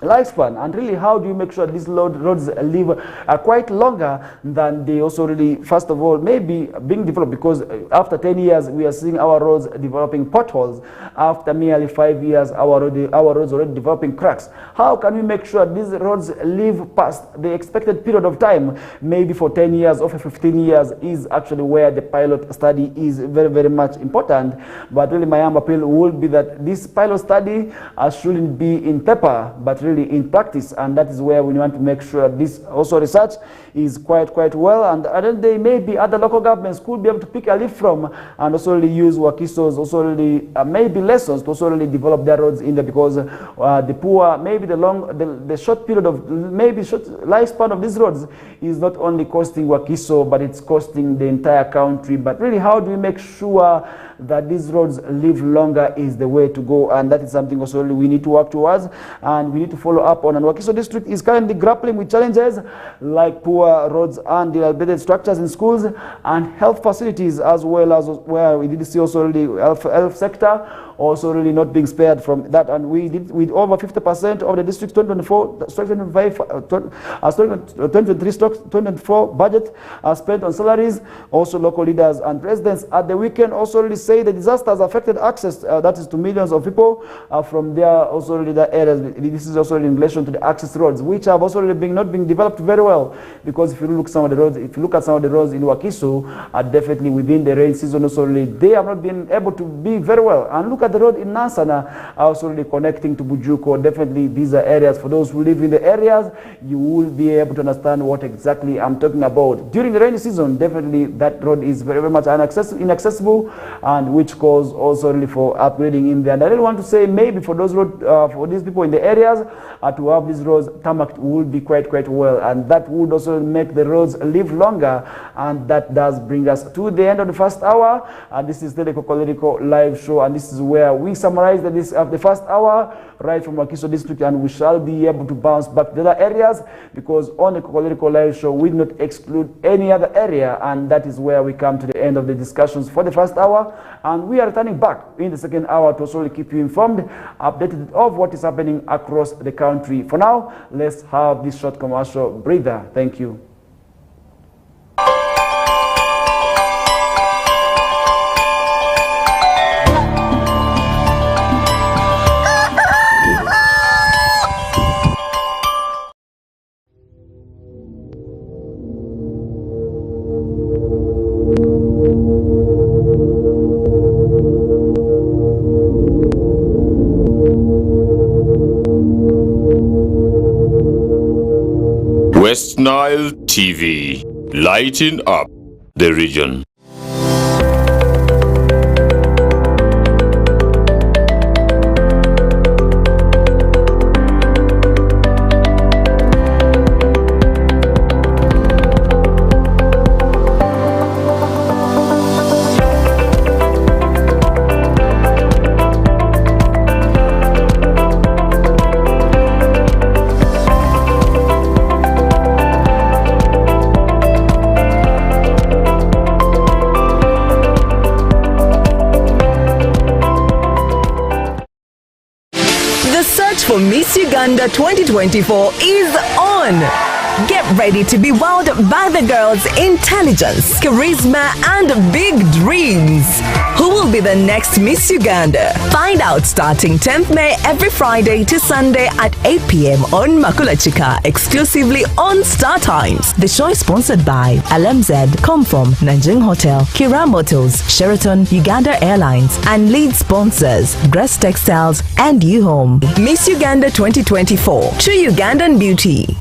lifespan. And really, how do you make sure these roads live quite longer than they also really, first of all, maybe being developed, because after 10 years we are seeing our roads developing potholes. After merely 5 years our roads already developing cracks. How can we make sure these roads live past the expected period of time, maybe for 10 years or for 15 years, is actually where the pilot study is very, very much important. But really my appeal would be that this pilot study shouldn't be in paper, but really in practice, and that is where we want to make sure this also research is quite well, and then they maybe other local governments could be able to pick a leaf from and also really use Wakiso's also really maybe lessons to also really develop their roads in there, because the poor, maybe the short period of maybe short lifespan of these roads is not only costing Wakiso, but it's costing the entire country. But really, how do we make sure that these roads live longer is the way to go, and that is something also we need to work towards and we need to follow up on. And Wakiso district is currently grappling with challenges like poor roads and dilapidated structures in schools and health facilities, as well as where we did see also the health sector also really not being spared from that. And we did with over 50% of the district's 2023 budget spent on salaries. Also local leaders and presidents at the weekend also really say the disasters affected access that is to millions of people from their also really the areas. This is also in relation to the access roads, which have also really not being developed very well, because if you look at some of the roads in Wakiso, definitely within the rain season also really they have not been able to be very well. And look at the road in Nansana also really connecting to Bujuko. Definitely these are areas for those who live in the areas, you will be able to understand what exactly I'm talking about. During the rainy season, definitely that road is very, very much inaccessible, and which cause also really for upgrading in there. And I really want to say maybe for those road for these people in the areas to have these roads tarmac would be quite well, and that would also make the roads live longer. And that does bring us to the end of the first hour. This is the KOKOLIRIKO live show, and this is where we summarize the first hour right from Wakiso district, and we shall be able to bounce back to the other areas, because on the KOKOLIRIKO live show we do not exclude any other area. And that is where we come to the end of the discussions for the first hour, and we are returning back in the second hour to also keep you informed, updated of what is happening across the country. For now, let's have this short commercial breather. Thank you. West Nile TV, lighting up the region. for Miss Uganda 2024 is on. Get ready to be wowed by the girls' intelligence, charisma, and big dreams. Who will be the next Miss Uganda? Find out starting 10th May every Friday to Sunday at 8 p.m. on Makulachika, exclusively on Star Times. The show is sponsored by LMZ, Comform, Nanjing Hotel, Kira Motors, Sheraton, Uganda Airlines, and lead sponsors, Grace Textiles and U-Home. Miss Uganda 2024, true Ugandan beauty.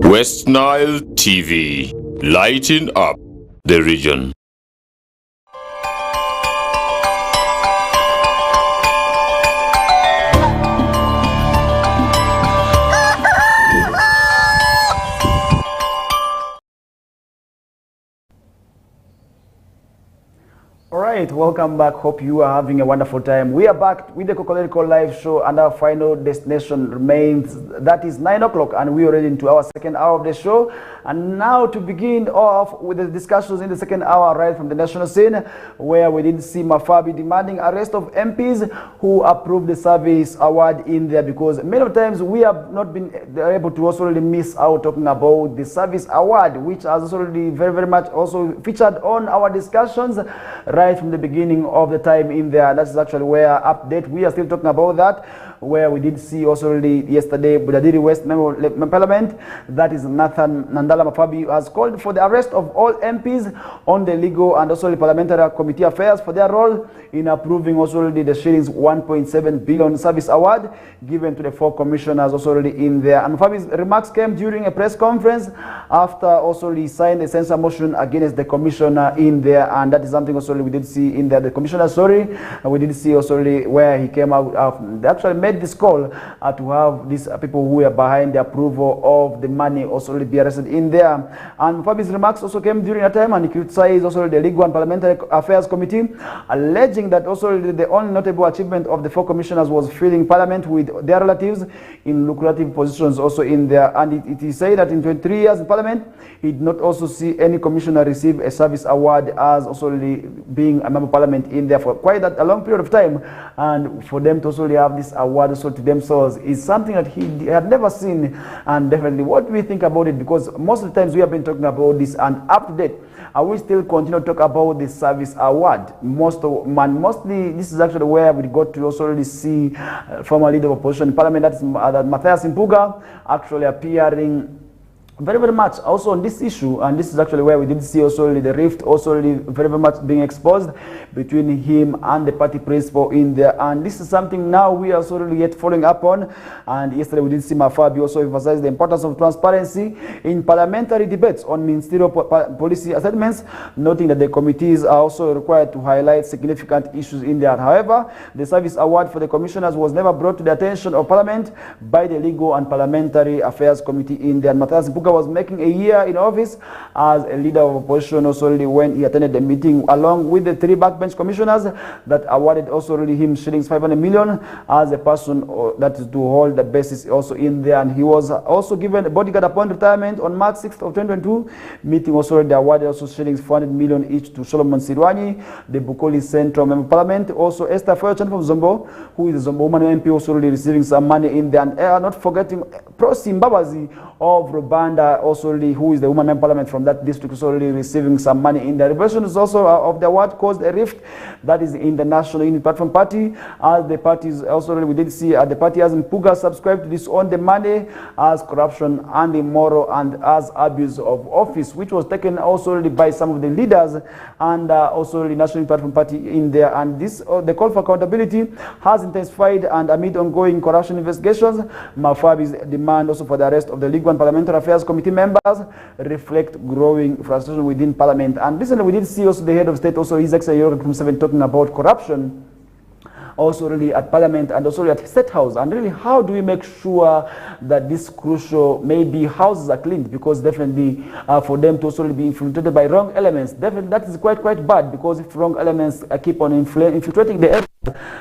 West Nile TV, lighting up the region. Alright, welcome back. Hope you are having a wonderful time. We are back with the KOKOLIRIKO live show, and our final destination remains, that is 9 o'clock, and we are already into our second hour of the show. And now to begin off with the discussions in the second hour, right from the national scene, where we did see Mafabi demanding arrest of MPs who approved the service award in there, because many of times we have not been able to also really miss out talking about the service award, which has already very much also featured on our discussions right from the beginning of the time in there. That's actually where update we are still talking about that, where we did see also really yesterday Budadiri West Member Parliament, that is Nathan Nandala Mafabi, has called for the arrest of all MPs on the legal and also the parliamentary committee affairs for their role in approving also already the shillings 1.7 billion service award given to the 4 commissioners also already in there. And Mafabi's remarks came during a press conference after also he signed a censure motion against the commissioner in there, and that is something also we did see in there. The commissioner, we did see also where he came out, they actually made this call to have these people who were behind the approval of the money also be arrested in there. And Fabi's remarks also came during a time, and he criticized also the Legal and Parliamentary Affairs Committee, alleging that also the only notable achievement of the 4 commissioners was filling Parliament with their relatives in lucrative positions also in there. And it is said that in 23 years in Parliament, he did not also see any commissioner receive a service award as also being a member of Parliament in there for quite a long period of time. And for them to also have this award also to themselves is something that he had never seen. And definitely what do we think about it, because most of the times we have been talking about this, and up to date I will still continue to talk about the service award. Mostly this is actually where we got to also really see former leader of opposition in Parliament, that's Matthias Mpuga, actually appearing very much also on this issue. And this is actually where we did see also the rift also very much being exposed between him and the party principal in there. And this is something now we are sort of yet following up on. And yesterday we did see Mafabi also emphasize the importance of transparency in parliamentary debates on ministerial policy assessments, noting that the committees are also required to highlight significant issues in there. However, the service award for the commissioners was never brought to the attention of Parliament by the Legal and Parliamentary Affairs Committee in there. And Matthias Mpuga was making a year in office as a leader of opposition also when he attended the meeting along with the 3 backbench commissioners that awarded also him shillings 500 million as a person that is to hold the basis also in there. And he was also given a bodyguard upon retirement on March 6th of 2022, meeting also the awarded also shillings 400 million each to Solomon Sirwani, the Bukoli Central Member of Parliament, also Esther Foyochan from Zombo, who is a Zombo woman MP, also receiving some money in there. And not forgetting Prosi Mbabazi of Rubanda, also who is the woman member parliament from that district, also receiving some money in the reversion is also of the what caused a rift that is in the National Unity Platform Party. As the parties also we did see the party as Mpuga subscribed to this on the money as corruption and immoral and as abuse of office, which was taken also by some of the leaders and also the National Unity Platform Party in there. And this the call for accountability has intensified, and amid ongoing corruption investigations, Mafabi's demand also for the arrest of the League One Parliamentary Affairs Committee members reflect growing frustration within Parliament. And recently we did see also the head of state, also His Excellency Yoweri Museveni, talking about corruption also really at Parliament and also at State House. And really, how do we make sure that these crucial maybe houses are cleaned? Because definitely for them to also be infiltrated by wrong elements, definitely that is quite bad, because if wrong elements keep on infiltrating the area,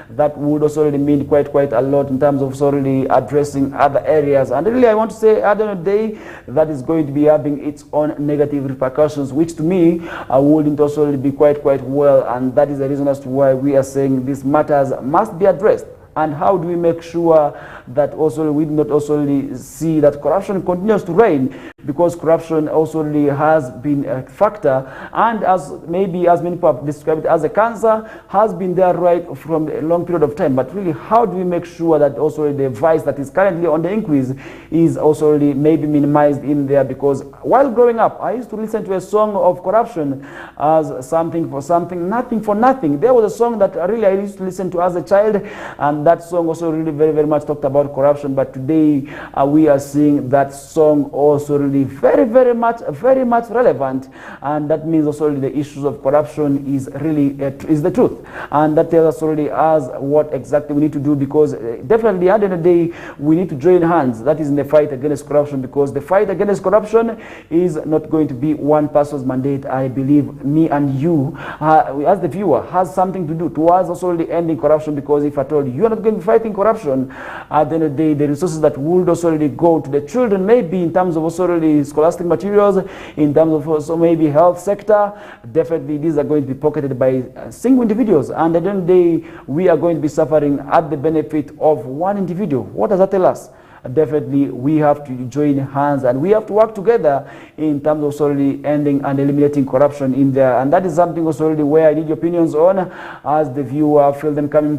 that would also really mean quite a lot in terms of really addressing other areas. And really, I want to say at the end of the day, that is going to be having its own negative repercussions, which to me wouldn't also really be quite well. And that is the reason as to why we are saying these matters must be addressed. And how do we make sure that also we do not also really see that corruption continues to reign? Because corruption also really has been a factor, and as many people have described it as a cancer, has been there right from a long period of time. But really, how do we make sure that also the vice that is currently on the increase is also really maybe minimized in there? Because while growing up, I used to listen to a song of corruption as something for something, nothing for nothing. There was a song that really I used to listen to as a child, and that song also really very much talked about corruption. But today we are seeing that song also really very much relevant, and that means also really the issues of corruption is really is the truth, and that tells us already as what exactly we need to do. Because definitely at the end of the day, we need to join hands, that is in the fight against corruption, because the fight against corruption is not going to be one person's mandate. I believe me and you as the viewer has something to do towards also really ending corruption, because if at all you are not going to be fighting corruption, at the end of the day, the resources that would also really go to the children, maybe in terms of also really scholastic materials, in terms of also maybe health sector, definitely these are going to be pocketed by single individuals, and at the end of the day, we are going to be suffering at the benefit of one individual. What does that tell us? Definitely we have to join hands and we have to work together in terms of solely ending and eliminating corruption in there. And that is something also already where I need your opinions on as the viewer. Feel them coming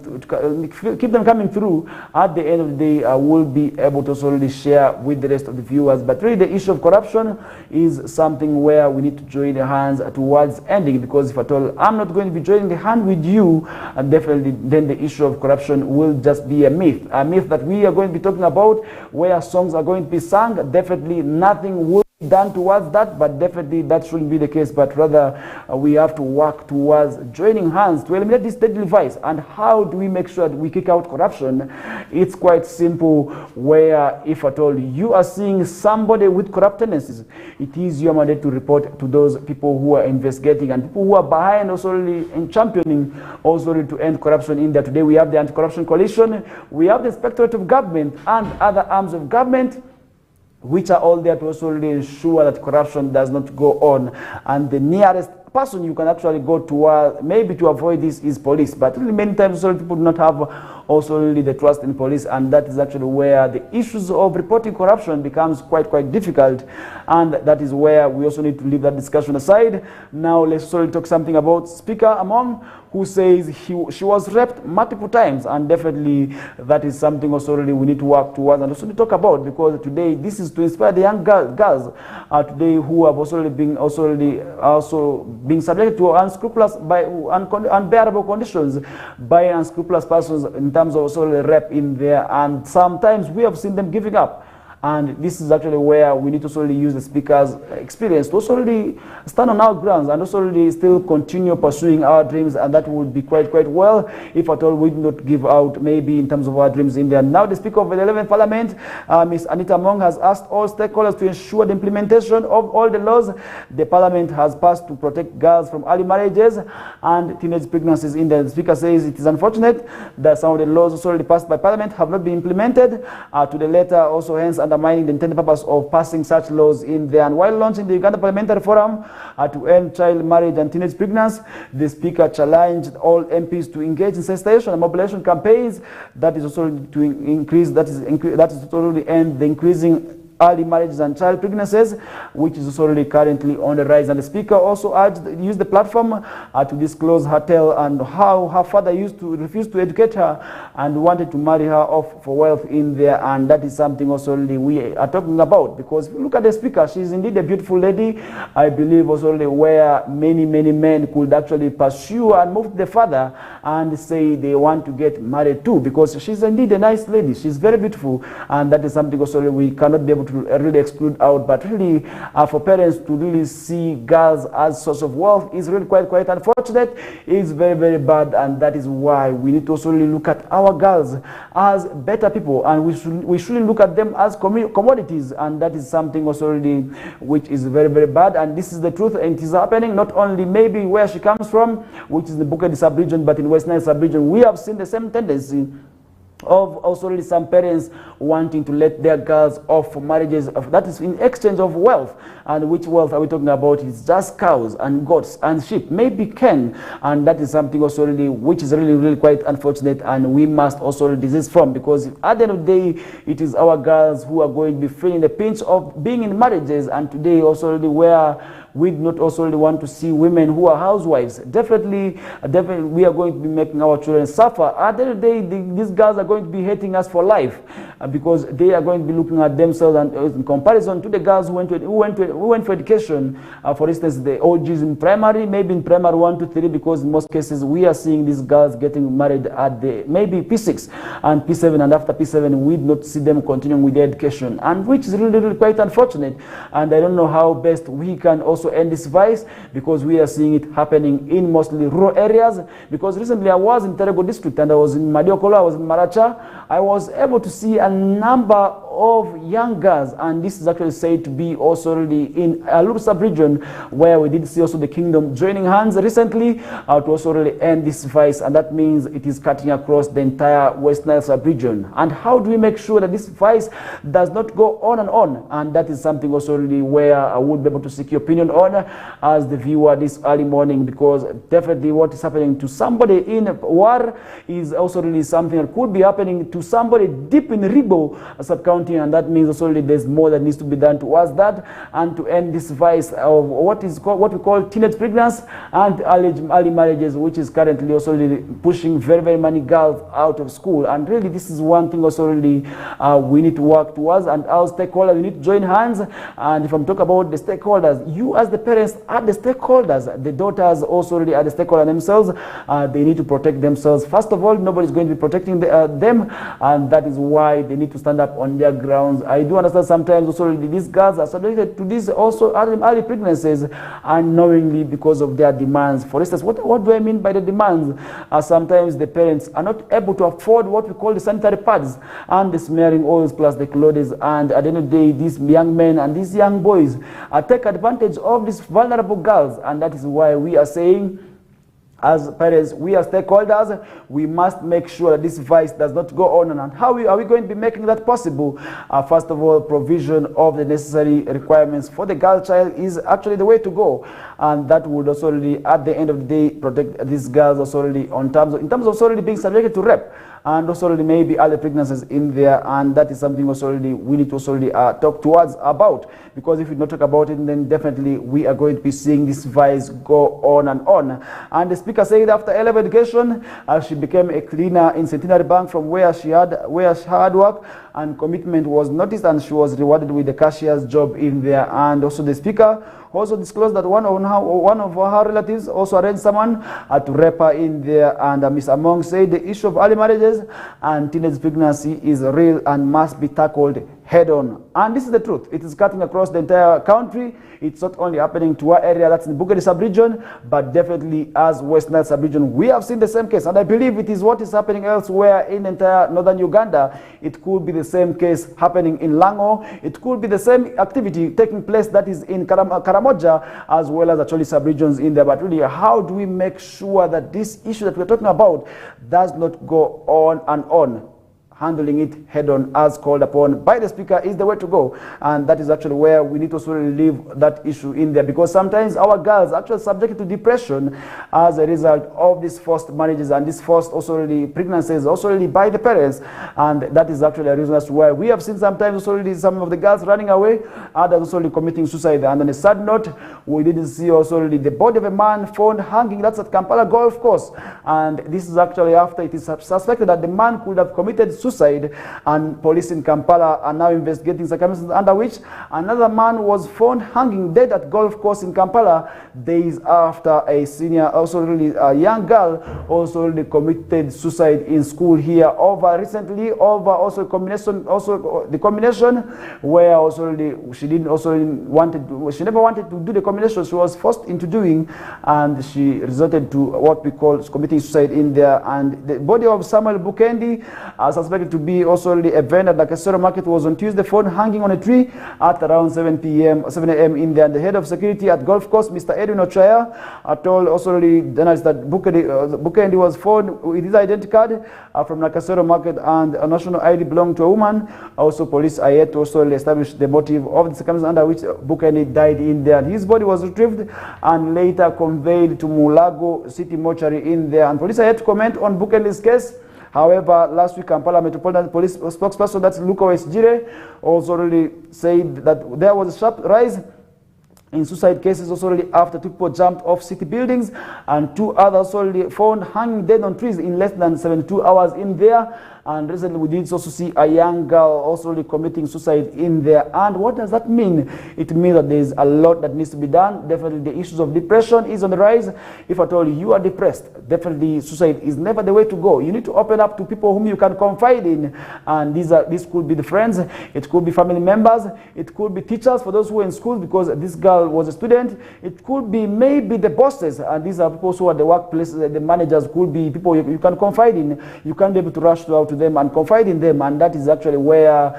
keep them coming through. At the end of the day, I will be able to solely share with the rest of the viewers. But really the issue of corruption is something where we need to join the hands towards ending, because if at all I'm not going to be joining the hand with you, definitely then the issue of corruption will just be a myth that we are going to be talking about, where songs are going to be sung. Definitely nothing will be done towards that, but definitely that shouldn't be the case, but rather we have to work towards joining hands to eliminate this deadly vice. And how do we make sure that we kick out corruption? It's quite simple, where if at all you are seeing somebody with corrupt tendencies, it is your mandate to report to those people who are investigating and people who are behind also really in championing also really to end corruption in there. Today we have the Anti-Corruption Coalition, we have the Inspectorate of Government and other arms of government, which are all there to also really ensure that corruption does not go on. And the nearest person you can actually go to maybe to avoid this is police. But really many times also people do not have also really the trust in police, and that is actually where the issues of reporting corruption becomes quite difficult. And that is where we also need to leave that discussion aside. Now let's also talk something about Speaker Among, who says she was raped multiple times, and definitely that is something also really we need to work towards and also to talk about, because today this is to inspire the young girls today who have also being subjected to unscrupulous by unbearable conditions by unscrupulous persons in terms of also rape in there, and sometimes we have seen them giving up. And this is actually where we need to solely use the speaker's experience to also really stand on our grounds and also really still continue pursuing our dreams. And that would be quite well if at all we do not give out maybe in terms of our dreams in there. Now the Speaker of the 11th Parliament, Ms. Anita Among, has asked all stakeholders to ensure the implementation of all the laws the Parliament has passed to protect girls from early marriages and teenage pregnancies in there. The Speaker says it is unfortunate that some of the laws also already passed by Parliament have not been implemented to the letter also hence, and undermining the intended purpose of passing such laws in there. And while launching the Uganda Parliamentary Forum to end child marriage and teenage pregnancy, the Speaker challenged all MPs to engage in sensitization and mobilization campaigns that is also to increase, that is to really end the increasing early marriages and child pregnancies, which is also really currently on the rise. And the Speaker also used the platform to disclose her tale and how her father refused to educate her and wanted to marry her off for wealth in there. And that is something also really we are talking about, because if you look at the Speaker, she's indeed a beautiful lady. I believe also really where many men could actually pursue and move to the father and say they want to get married too, because she's indeed a nice lady. She's very beautiful, and that is something also really we cannot be able to really exclude out. But really for parents to really see girls as source of wealth is really quite unfortunate. It's very bad, and that is why we need to also really look at our girls as better people, and we shouldn't look at them as commodities. And that is something also really which is very bad, and this is the truth, and it is happening not only maybe where she comes from, which is the Bukedi sub-region, but in West Nile sub-region we have seen the same tendency of also really some parents wanting to let their girls off for marriages that is in exchange of wealth. And which wealth are we talking about? It's just cows and goats and sheep, maybe cane. And that is something also really which is really quite unfortunate, and we must also desist from, because at the end of the day it is our girls who are going to be feeling the pinch of being in marriages. And today also really where we do not also really want to see women who are housewives. Definitely we are going to be making our children suffer. At the end of the day, these girls are going to be hating us for life, because they are going to be looking at themselves and in comparison to the girls who went for education. For instance, the OGs in primary, maybe in primary 1 to 3, because in most cases we are seeing these girls getting married at the maybe P6 and P7, and after P7 we do not see them continuing with their education, and which is really quite unfortunate. And I don't know how best we can also end this vice, because we are seeing it happening in mostly rural areas. Because recently I was in Terego district and I was in Madiokolo, I was in Maracha. I was able to see a number of young girls, and this is actually said to be also really in Aluru sub-region, where we did see also the kingdom joining hands recently to also really end this vice, and that means it is cutting across the entire West Nile sub-region. And how do we make sure that this vice does not go on and on? And that is something also really where I would be able to seek your opinion on as the viewer this early morning, because definitely what is happening to somebody in War is also really something that could be happening to somebody deep in Ribo sub-county, and that means also really there's more that needs to be done towards that, and to end this vice of what we call teenage pregnancy and early marriages, which is currently also really pushing very many girls out of school. And really this is one thing also really we need to work towards, and our stakeholders, we need to join hands. And if I'm talking about the stakeholders, you as the parents are the stakeholders, the daughters also really are the stakeholders themselves. They need to protect themselves. First of all, nobody's going to be protecting them, and that is why they need to stand up on their grounds. I do understand sometimes also really these girls are subjected to these also early pregnancies unknowingly because of their demands. For instance, what do I mean by the demands? Sometimes the parents are not able to afford what we call the sanitary pads and the smearing oils plus the clothes, and at the end of the day these young men and these young boys take advantage of these vulnerable girls. And that is why we are saying, as parents, we are stakeholders, we must make sure that this vice does not go on. And how are we going to be making that possible? First of all, provision of the necessary requirements for the girl child is actually the way to go. And that would also really, at the end of the day, protect these girls also really in terms of also really being subjected to rape, and also really maybe early pregnancies in there. And that is something also really we need to also really talk towards about, because if we don't talk about it, then definitely we are going to be seeing this vice go on and on. And the speaker said after A-level education, she became a cleaner in Centenary Bank, from where she had hard work and commitment was noticed, and she was rewarded with the cashier's job in there. And also the speaker also disclosed that one of her relatives also arranged someone to rape her in there. And Ms. Among said the issue of early marriages and teenage pregnancy is real and must be tackled head on. And this is the truth. It is cutting across the entire country. It's not only happening to our area, that's in the Bukedi sub-region, but definitely as West Nile sub-region, we have seen the same case. And I believe it is what is happening elsewhere in entire northern Uganda. It could be the same case happening in Lango. It could be the same activity taking place that is in Karamoja, as well as actually sub-regions in there. But really, how do we make sure that this issue that we're talking about does not go on and on? handling it head on as called upon by the speaker is the way to go. And that is actually where we need to also leave that issue in there, because sometimes our girls actually subjected to depression as a result of these forced marriages and this forced also really pregnancies also really by the parents. And that is actually a reason as to why we have seen sometimes also really some of the girls running away, others also really committing suicide. And on a sad note, we didn't see also really the body of a man found hanging. That's at Kampala Golf Course. And this is actually after it is suspected that the man could have committed suicide, and police in Kampala are now investigating circumstances under which another man was found hanging dead at golf course in Kampala days after a senior, also really a young girl, also really committed suicide in school here over recently over also combination, also the combination where also really she didn't also wanted to, she never wanted to do the combination, she was forced into doing, and she resorted to what we call committing suicide in there. And the body of Samuel Bukendi, suspected to be also really a vendor at the Kasero market, was on Tuesday found hanging on a tree at around 7 a.m. in there. And the head of security at golf course, Mr. Edwin Ochaya, told also really journalists that Bukendi was found with his identity card from Nakasero market and a national ID belonging to a woman. Also, police are yet to also establish the motive of the circumstances under which Bukendi died in there. And his body was retrieved and later conveyed to Mulago City Mortuary in there. And police are yet to comment on Bukendi's case. However, last week, Kampala Metropolitan Police spokesperson, that's Luka Wesjire, also really said that there was a sharp rise in suicide cases also really after 2 people jumped off city buildings and 2 others already found hanging dead on trees in less than 72 hours in there. And recently we did also see a young girl also really committing suicide in there. And what does that mean? It means that there is a lot that needs to be done. Definitely the issues of depression is on the rise. If at all you are depressed, definitely suicide is never the way to go. You need to open up to people whom you can confide in. And this could be the friends, it could be family members, it could be teachers for those who are in schools because this girl was a student. It could be maybe the bosses, and these are people who are the workplaces, the managers, could be people you can confide in. You can't be able to rush out to them and confide in them, and that is actually where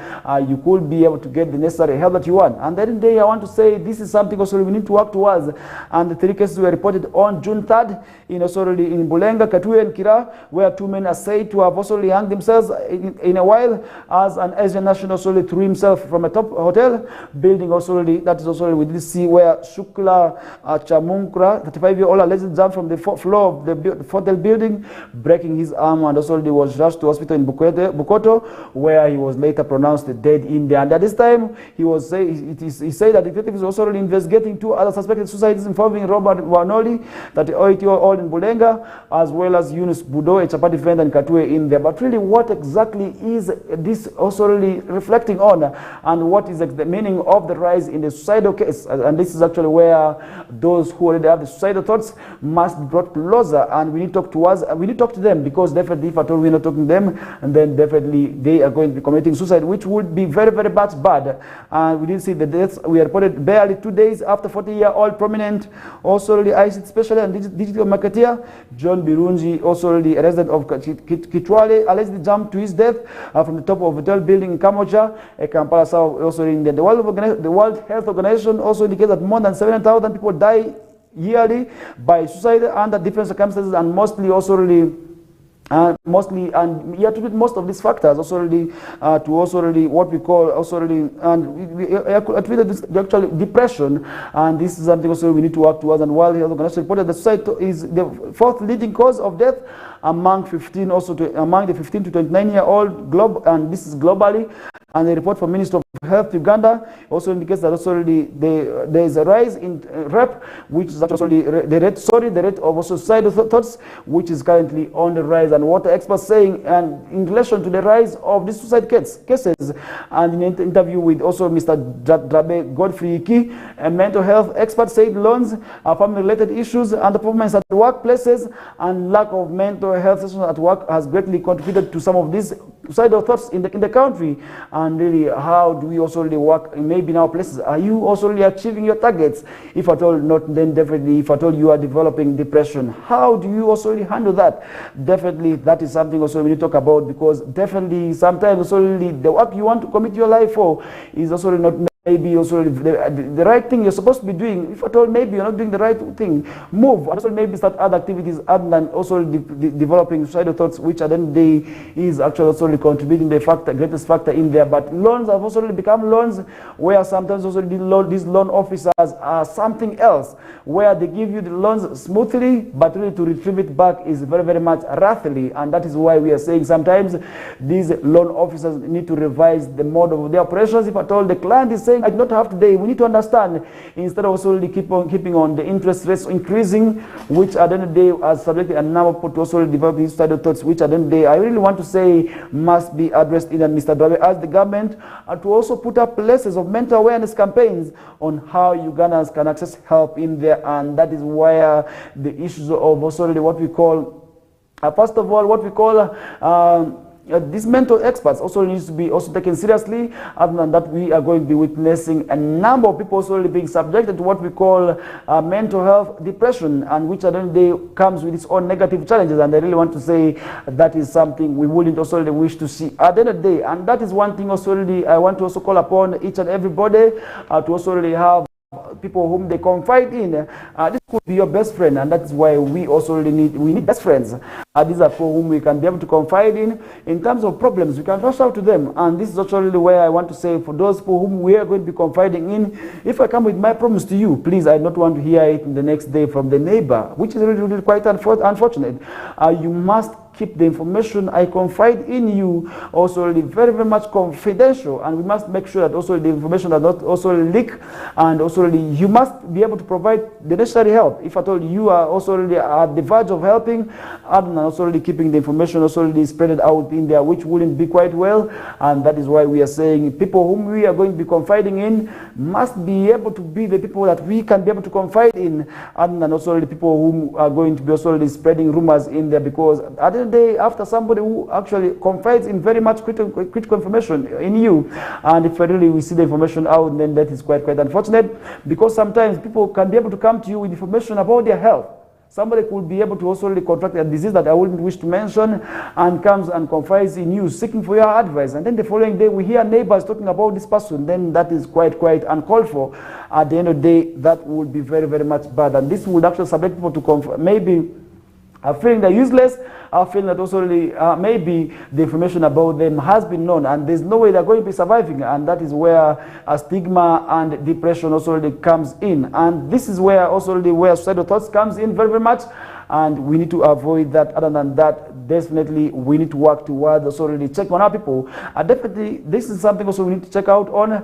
you could be able to get the necessary help that you want. And then day I want to say this is something also we need to work towards. And the 3 cases were reported on June 3rd in also in Bulenga, Katue and Kira, where 2 men are said to have also hanged themselves in a while, as an Asian national also threw himself from a top hotel building. Also that is also we did see where Shukla Chamunkra, 35-year-old, allegedly jumped from the 4th floor of the hotel building, breaking his arm, and also was rushed to hospital in Bukoto, where he was later pronounced dead in there. And at this time, he said that the detective is also investigating 2 other suspected suicides involving Robert Wanoli, 38-year-old in Bulenga, as well as Yunus Budo, a chapati vendor in Katue in there. But really, what exactly is this also really reflecting on, and what is the meaning of the rise in the suicidal case? And this is actually where those who already have the suicidal thoughts must be brought closer, and we need to talk to them, because definitely if at all we're not talking to them, and then definitely they are going to be committing suicide, which would be very, very bad. And we did see the deaths. We reported barely 2 days after 40-year-old prominent, also really ICT specialist and digital marketeer John Birunji, also really a resident of Kitwale, allegedly jumped to his death from the top of a hotel building in Kamoja, Kampala South. Also in the World Health Organization also indicates that more than 7,000 people die yearly by suicide under different circumstances, and mostly also really and you have to put most of these factors also really to also really what we call also really, and we attributed this to actually depression. And this is something also we need to work towards. And World Health Organization reported that suicide is the 4th leading cause of death among the 15 to 29-year-old and this is globally. And the report from Minister of Health Uganda also indicates that also really there is a rise in rape, which is actually the rate of also suicidal thoughts, which is currently on the rise. And what the experts saying, and in relation to the rise of these suicide cases, and in an interview with also Mr. Drabe Godfrey Iki, a mental health expert, said loans, family-related issues, underperformance at workplaces, and lack of mental health sessions at work has greatly contributed to some of these suicidal thoughts in the country. And really, how do we also really work maybe in our places? Are you also really achieving your targets? If at all not, then definitely if at all you are developing depression, how do you also really handle that? Definitely that is something also we need to talk about, because definitely sometimes also really the work you want to commit your life for is also really not maybe also the right thing you're supposed to be doing. If at all maybe you're not doing the right thing, move. And also maybe start other activities other than also developing suicidal thoughts, which at the end of the day is actually also contributing the greatest factor in there. But loans have also become loans where sometimes also these loan officers are something else, where they give you the loans smoothly, but really to retrieve it back is very, very much wrathily. And that is why we are saying sometimes these loan officers need to revise the mode of their operations. If at all the client is saying, I do not have today, we need to understand, instead of also keeping on the interest rates increasing, which at the end of the day has subjected a number of people to also develop these suicidal thoughts, which at the end of the day I really want to say must be addressed in Mr. as the government, to also put up places of mental awareness campaigns on how Ugandans can access help in there. And that is where the issues of also what we call, first of all, what we call these mental experts also needs to be also taken seriously. Other than that, we are going to be witnessing a number of people also being subjected to what we call mental health depression, and which at the end of the day comes with its own negative challenges. And I really want to say that is something we wouldn't also wish to see at the end of the day. And that is one thing also I want to also call upon each and everybody to also really have people whom they confide in. This could be your best friend, and that is why we also really need best friends. These are people whom we can be able to confide in terms of problems. We can rush out to them, and this is actually where I want to say, for those people whom we are going to be confiding in, if I come with my problems to you, please, I don't want to hear it the next day from the neighbor, which is really quite unfortunate. You must keep the information I confide in you also very, very much confidential, and we must make sure that also the information does not also leak, and also you must be able to provide the necessary help if at all you are also at the verge of helping, and also keeping the information also spread out in there, which wouldn't be quite well. And that is why we are saying people whom we are going to be confiding in must be able to be the people that we can be able to confide in, and also the people whom are going to be also spreading rumors in there, because at the day, after somebody who actually confides in very much critical information in you, and if really we see the information out, then that is quite unfortunate, because sometimes people can be able to come to you with information about their health. Somebody could be able to also contract a disease that I wouldn't wish to mention, and comes and confides in you, seeking for your advice. And then the following day, we hear neighbors talking about this person. Then that is quite uncalled for. At the end of the day, that would be very, very much bad. And this would actually subject people to maybe feeling they're useless, feeling that also maybe the information about them has been known, and there's no way they're going to be surviving. And that is where a stigma and depression also comes in. And this is where also where suicidal thoughts comes in very, very much. And we need to avoid that. Other than that, definitely we need to work towards also really check on our people. Definitely, this is something also we need to check out on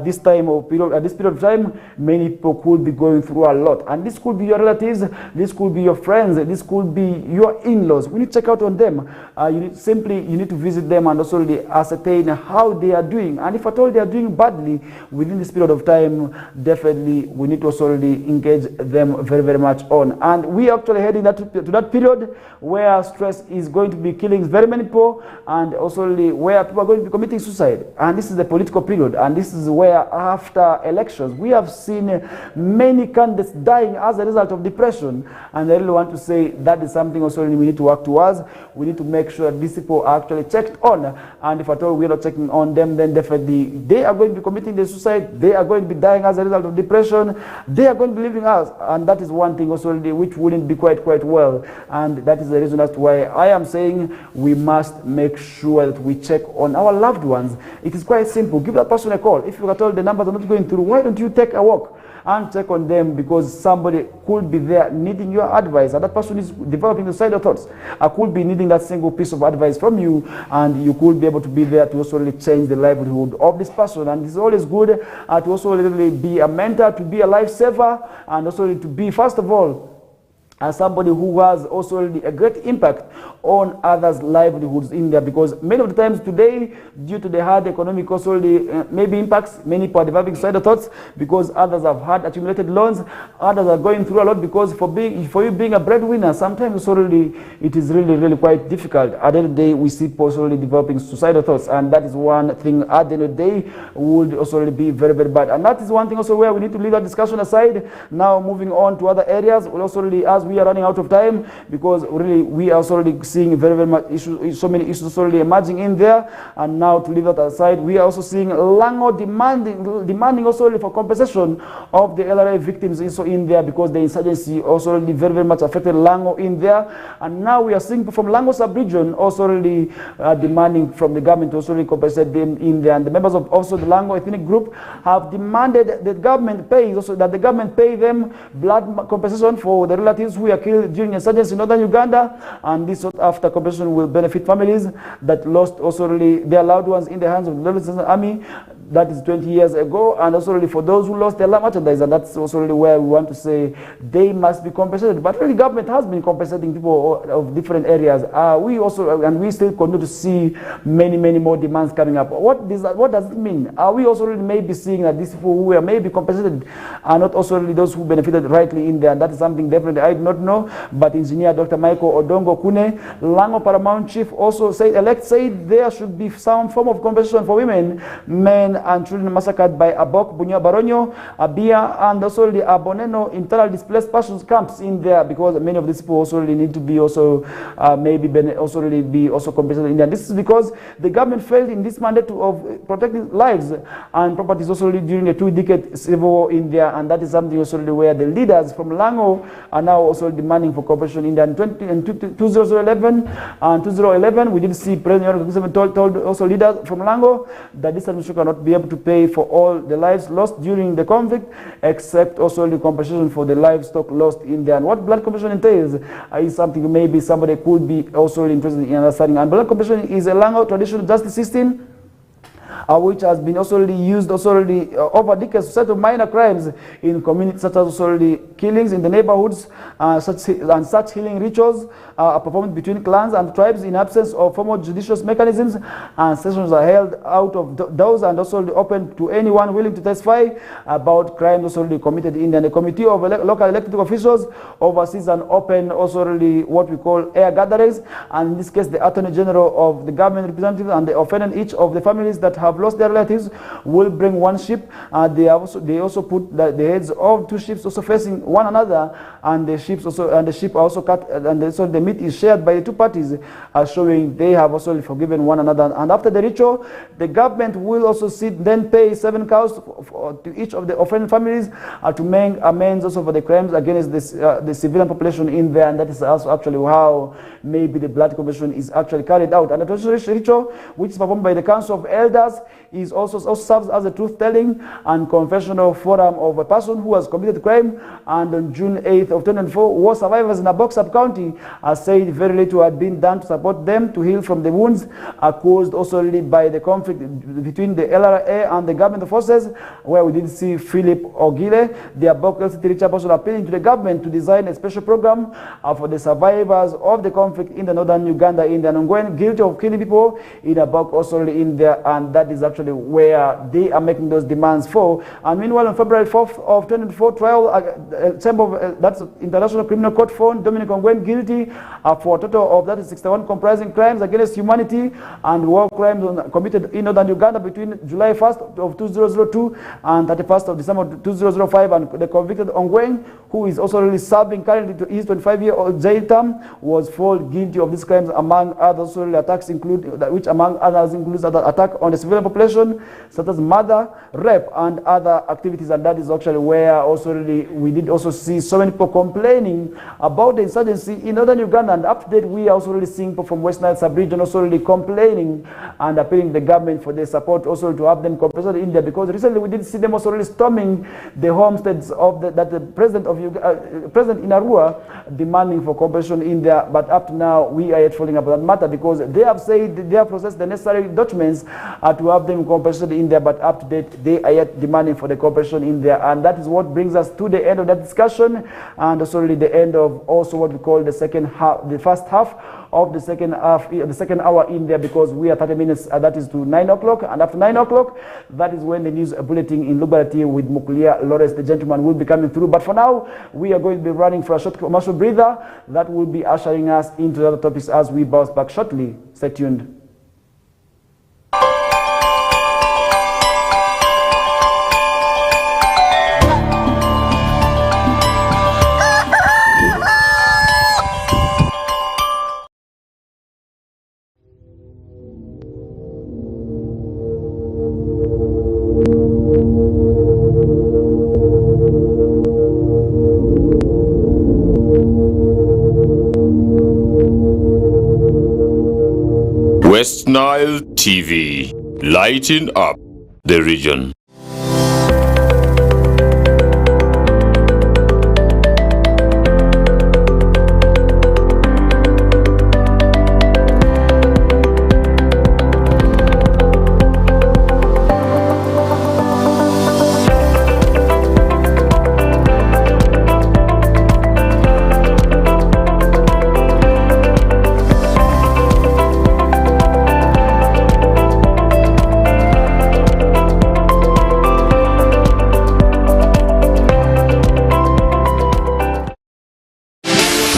this time of period. At this period of time, many people could be going through a lot, and this could be your relatives, this could be your friends, this could be your in-laws. We need to check out on them. You need to visit them and also really ascertain how they are doing. And if at all they are doing badly within this period of time, definitely we need to also really engage them very, very much on. And we actually heading to that period where stress is going to be killing very many people, and also where people are going to be committing suicide. And this is the political period, and this is where after elections we have seen many candidates dying as a result of depression. And I really want to say that is something also we need to work towards. We need to make sure these people are actually checked on, and if at all we are not checking on them, then definitely they are going to be committing the suicide, they are going to be dying as a result of depression, they are going to be leaving us. And that is one thing also which wouldn't be quite well. And that is the reason as to why I am saying we must make sure that we check on our loved ones. It is quite simple. Give that person a call. If you are told the numbers are not going through, why don't you take a walk and check on them, because somebody could be there needing your advice, and that person is developing suicidal thoughts. I could be needing that single piece of advice from you, and you could be able to be there to also really change the livelihood of this person. And it's always good to also really be a mentor, to be a lifesaver, and also to be, first of all, as somebody who has also a great impact on others' livelihoods in there, because many of the times today, due to the hard economic also maybe impacts, many people are developing suicidal thoughts because others have had accumulated loans, others are going through a lot, because for you being a breadwinner, sometimes also it is really quite difficult. At the end of the day, we see people also developing suicidal thoughts, and that is one thing at the end of the day would also be very, very bad. And that is one thing also where we need to leave that discussion aside. Now moving on to other areas, we'll also as we we are running out of time, because really we are also already seeing very much issues, so many issues already emerging in there. And now, to leave that aside, we are also seeing Lango demanding also already for compensation of the LRA victims also in there, because the insurgency also already very much affected Lango in there. And now we are seeing from Lango sub-region also already demanding from the government to also really compensate them in there. And the members of also the Lango ethnic group have demanded that the government pay them blood compensation for the relatives who were killed during insurgency in northern Uganda, and this after compensation will benefit families that lost also really their loved ones in the hands of the Liberation Army. That is 20 years ago, and also really for those who lost their merchandise, and that's also really where we want to say they must be compensated. But really, government has been compensating people of different areas. We still continue to see many more demands coming up. What does it mean? Are we also really maybe seeing that these people who were maybe compensated are not also really those who benefited rightly in there? And that is something definitely I do not know. But Engineer Dr. Michael Odongo Kune, Lango Paramount Chief, also said there should be some form of compensation for women, men, and children massacred by Abok, Bunya Baronyo, Abia, and also the Aboneno internal displaced persons camps in there, because many of these people also really need to be also compensated in there. This is because the government failed in this mandate of protecting lives and properties also really during the 2-decade civil war in there, and that is something also really where the leaders from Lango are now also demanding for compensation in there. In 2011 and 2011, we did see President told also leaders from Lango that this administration cannot be able to pay for all the lives lost during the conflict, except also the compensation for the livestock lost in there. And what blood compensation entails is something maybe somebody could be also interested in understanding. And blood compensation is a Lango traditional justice system, which has been also used over decades to settle minor crimes in communities, such as also killings in the neighborhoods, such healing rituals are performed between clans and tribes in absence of formal judicial mechanisms, and sessions are held out of doors and also open to anyone willing to testify about crimes also committed in there. The committee of local elected officials oversees and open also what we call air gatherings, and in this case the Attorney General of the government representatives and the offended each of the families that have lost their relatives will bring one ship. They also put the heads of 2 ships also facing one another, and the ship are also cut, and so the meat is shared by the 2 parties, showing they have also forgiven one another. And after the ritual, the government will also then pay 7 cows to each of the offended families to make amends also for the crimes against the civilian population in there, and that is also actually how maybe the blood compensation is actually carried out. And the ritual, which is performed by the Council of Elders, is also serves as a truth-telling and confessional forum of a person who has committed the crime. And on June 8th of 2004, war survivors in Abok sub-county said very little had been done to support them to heal from the wounds caused also by the conflict between the LRA and the government forces, where we did see Philip Ogile, the Abok LCT chairperson, appealing to the government to design a special program for the survivors of the conflict in the northern Uganda in the ongoing guilty of killing people in Abok also in there, and that is actually where they are making those demands for. And meanwhile, on February 4th of 2024, trial, that's International Criminal Court found Dominic Ongwen guilty for a total of 61 comprising crimes against humanity and war crimes committed in northern Uganda between July 1st of 2002 and 31st of December 2005. And the convicted Ongwen, who is also really serving currently to his 25-year-old jail term, was found guilty of these crimes, among others. Attacks which among others includes other attack on the civilian population, such as murder, rape, and other activities. And that is actually where also we did also see so many people complaining about the insurgency in northern Uganda. And up to date, we are also really seeing people from West Nile sub-region also really complaining and appealing to the government for their support also to have them compensated in there, because recently we did see them also really storming the homesteads of the president in Arua, demanding for compensation in there. But up to now, we are yet following up on that matter, because they have said they have processed the necessary documents to have them compensated in there, but up to date, they are yet demanding for the compensation in there. And that is what brings us to the end of that discussion, and also really the end of also what we call the second half, the first half of the second hour in there, because we are 30 minutes, that is to 9 o'clock, and after 9 o'clock, that is when the news bulletin in Liberty with Mukulia Lawrence, the gentleman, will be coming through. But for now, we are going to be running for a short commercial breather that will be ushering us into the other topics as we bounce back shortly. Stay tuned. West Nile TV, lighting up the region.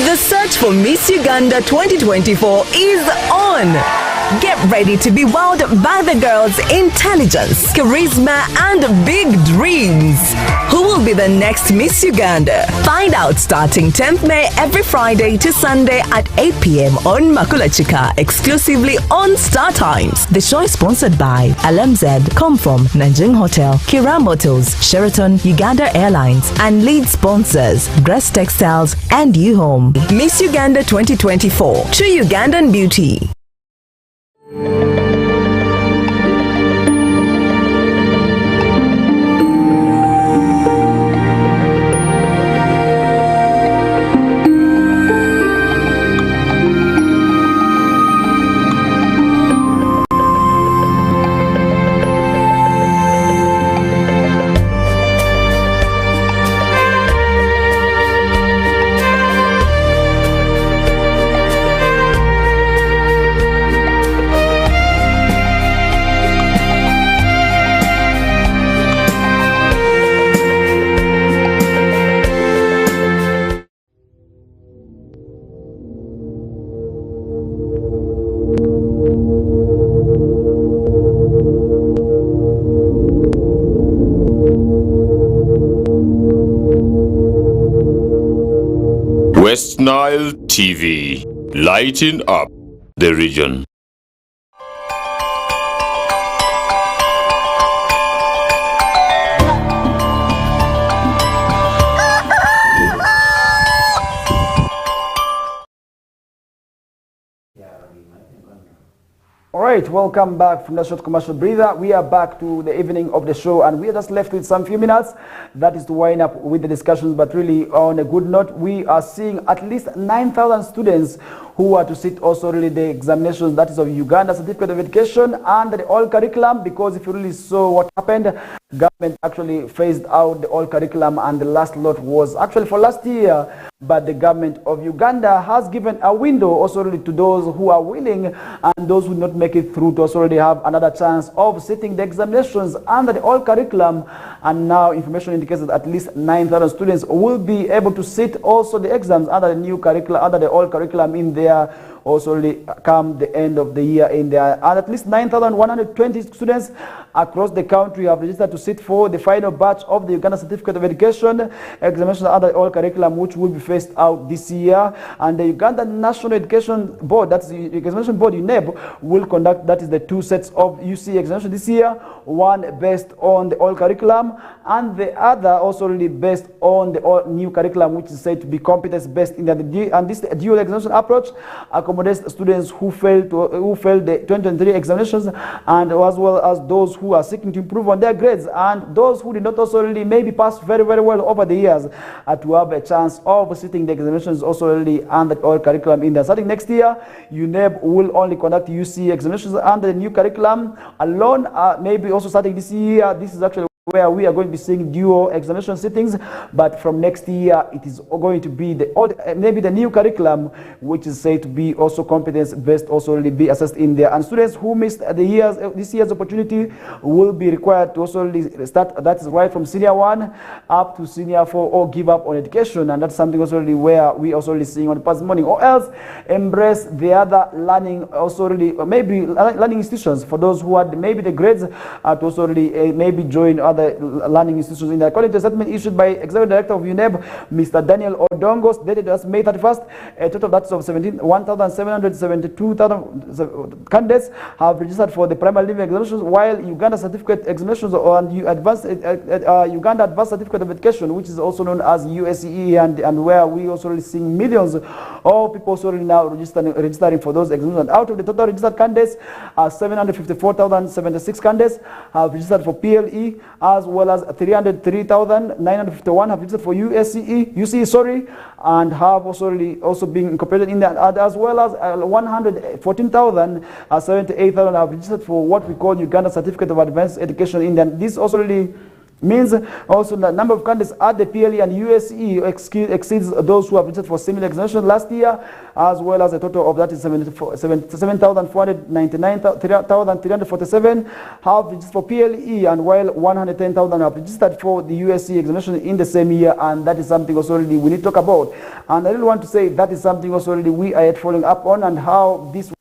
The search for Miss Uganda 2024 is on. Get ready to be wowed by the girls' intelligence, charisma, and big dreams. Who will be the next Miss Uganda? Find out starting 10th May every Friday to Sunday at 8 p.m. on Makulachika, exclusively on Star Times. The show is sponsored by LMZ, Comfort, Nanjing Hotel, Kira Motors, Sheraton, Uganda Airlines, and lead sponsors, Grace Textiles and U-Home. Miss Uganda 2024, true Ugandan beauty. West Nile TV, lighting up the region. All right, welcome back from the short commercial breather. We are back to the evening of the show, and we are just left with some few minutes. That is to wind up with the discussions, but really on a good note, we are seeing at least 9,000 students who are to sit also really the examinations, that is of Uganda Certificate of Education and the old curriculum, because if you really saw what happened, government actually phased out the old curriculum, and the last lot was actually for last year, but the government of Uganda has given a window also really to those who are willing and those who not make it through to also already have another chance of sitting the examinations under the old curriculum. And now information indicates that at least 9,000 students will be able to sit also the exams under the new curriculum, under the old curriculum in there, also really come the end of the year in there. And at least 9,120 students across the country have registered to sit for the final batch of the Uganda Certificate of Education examination under the old curriculum, which will be phased out this year. And the Uganda National Education Board, that's the Examination Board, UNEB, will conduct, that is the two sets of UC examination this year, one based on the old curriculum and the other also really based on the new curriculum, which is said to be competence-based in the, and this dual examination approach accommodates students who failed the 2023 examinations, and as well as those who are seeking to improve on their grades, and those who did not also really maybe pass very, very well over the years to have a chance of sitting the examinations also really under the old curriculum in there. Starting next year, UNEB will only conduct UC examinations under the new curriculum alone. Maybe also starting this year, this is actually where we are going to be seeing dual examination sittings, but from next year it is going to be the old, maybe the new curriculum, which is said to be also competence based, also really be assessed in there. And students who missed this year's opportunity will be required to also really start, that is right from senior 1 up to senior 4, or give up on education. And that's something also really where we also really seeing on the past morning, or else embrace the other learning, also really maybe learning institutions for those who had maybe the grades to also really maybe join other learning institutions in there. According to a statement issued by Executive Director of UNEB, Mr. Daniel Odongos, dated as May 31st, a total of that's of 1,772 candidates have registered for the primary level examinations, while Uganda certificate examinations and Uganda Advanced Certificate of Education, which is also known as USCE, and where we also really seeing millions of people also now registering for those examinations. And out of the total registered candidates, 754,076 candidates have registered for PLE, as well as 303,951 have registered for UCE, and have also been incorporated in that, as well as 114,078 have registered for what we call Uganda Certificate of Advanced Education in India. This also really means also the number of candidates at the PLE and USE exceeds those who have registered for similar examination last year, as well as a total of that is 77,499,347 have registered for PLE, and while 110,000 have registered for the USE examination in the same year. And that is something also really we need to talk about. And I really want to say that is something also really we are yet following up on, and how this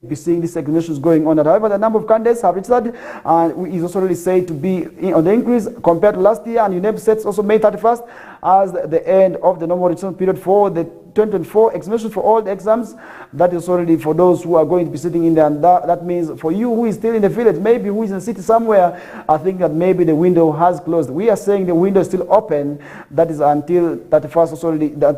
be seeing these examinations going on. However, the number of candidates have registered is also really said to be on the increase compared to last year, and UNEB sets also May 31st as the end of the normal registration period for the 2024 examinations for all the exams. That is already for those who are going to be sitting in there, and that means for you who is still in the village, maybe who is in the city somewhere, I think that maybe the window has closed. We are saying the window is still open. That is until 31st. Also,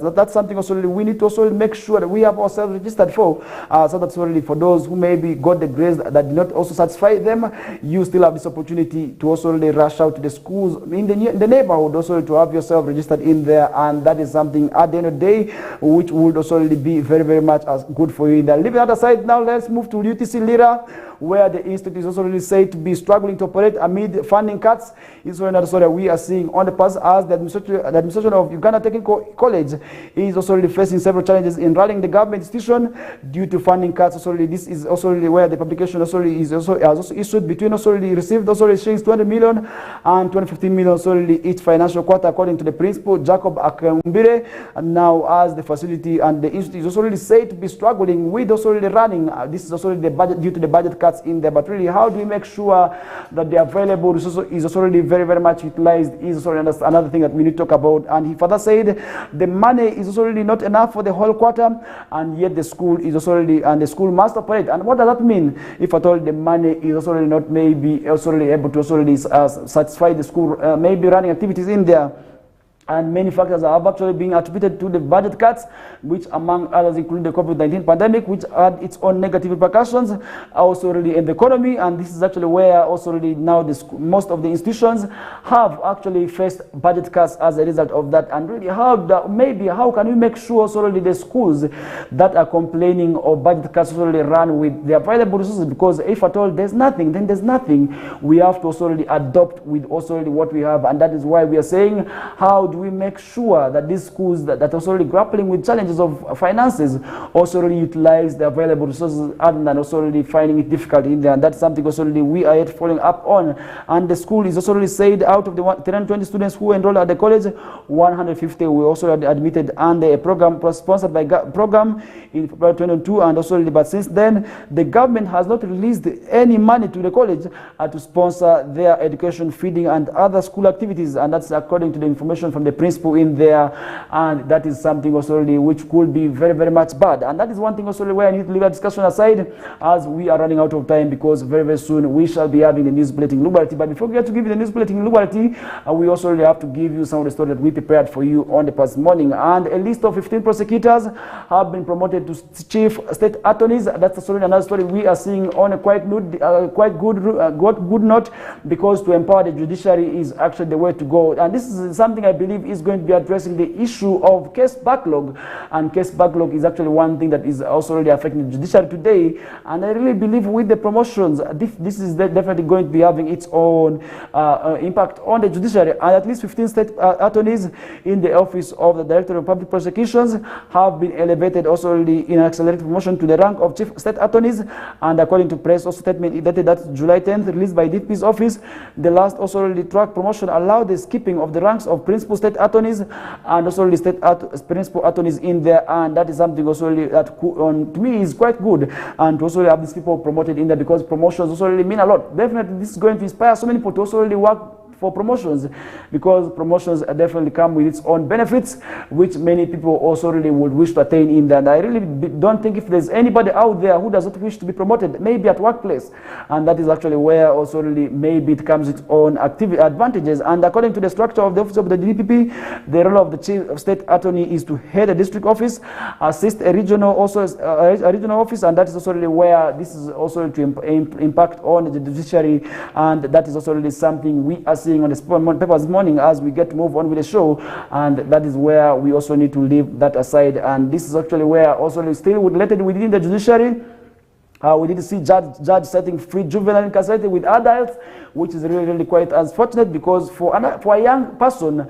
that's something also we need to also make sure that we have ourselves registered for. So that's already for those who maybe got the grades that did not also satisfy them. You still have this opportunity to also really rush out to the schools in the neighborhood, also to have yourself registered in there, and that is something at the end of the day which would also really be very, very much as good for you in there. Leaving that aside, now let's move to UTC Lira, where the institute is also really said to be struggling to operate amid funding cuts. It's another story we are seeing on the past, as the administration of Uganda Technical College is also really facing several challenges in running the government institution due to funding cuts. Also really, this is also really where the publication also really is also has also issued between also really received also really shillings 20 million and 2015 million also really each financial quarter, according to the principal Jacob Akambire. And now, as the facility and the institute is also really said to be struggling with also really running, this is also really the budget due to the budget cuts in there. But really, how do we make sure that the available resources is also really very, very much utilized is also another thing that we need to talk about. And he further said the money is also really not enough for the whole quarter, and yet the school is also really, and the school must operate. And what does that mean? If at all the money is also really not maybe also really able to also really satisfy the school maybe running activities in there. And many factors have actually been attributed to the budget cuts, which among others include the COVID-19 pandemic, which had its own negative repercussions also really in the economy. And this is actually where also really now most of the institutions have actually faced budget cuts as a result of that. And really how can we make sure also really the schools that are complaining of budget cuts also really run with the available resources? Because if at all there's nothing, then there's nothing. We have to also really adopt with also really what we have, and that is why we are saying, how do we make sure that these schools that are also really grappling with challenges of finances also really utilize the available resources, other than also really finding it difficult in there? And that's something also really we are yet following up on. And the school is also really said out of the 320 students who enrolled at the college, 150 were also admitted under a program sponsored by program in February 2022, and also really, but since then the government has not released any money to the college to sponsor their education, feeding and other school activities. And that's according to the information from the principal in there, and that is something also really which could be very, very much bad. And that is one thing also really where I need to leave that discussion aside, as we are running out of time, because very, very soon we shall be having the news bulletin in Lubarati. But before we get to give you the news bulletin in Lubarati, we also really have to give you some of the stories that we prepared for you on the past morning. And a list of 15 prosecutors have been promoted to chief state attorneys. That's also another story we are seeing on a quite good note, because to empower the judiciary is actually the way to go. And this is something I believe is going to be addressing the issue of case backlog, and case backlog is actually one thing that is also really affecting the judiciary today. And I really believe with the promotions, this is definitely going to be having its own impact on the judiciary. And at least 15 state attorneys in the office of the Director of Public Prosecutions have been elevated also really in an accelerated promotion to the rank of chief state attorneys. And according to press also statement dated that's July 10th, released by DP's office, the last also really track promotion allowed the skipping of the ranks of principal state attorneys and also the state principal attorneys in there, and that is something also that to me is quite good, and to also have these people promoted in there, because promotions also really mean a lot. Definitely this is going to inspire so many people to also really work for promotions, because promotions definitely come with its own benefits, which many people also really would wish to attain in that. I really don't think if there's anybody out there who does not wish to be promoted, maybe at workplace, and that is actually where also really maybe it comes its own advantages. And according to the structure of the office of the DPP, the role of the chief of state attorney is to head a district office, assist a regional office, and that is also really where this is also to impact on the judiciary, and that is also really something we are seeing on the paper this morning as we get to move on with the show, and that is where we also need to leave that aside. And this is actually where also still related within the judiciary. We need to see judge setting free juvenile incarcerated with adults, which is really quite unfortunate, because for a young person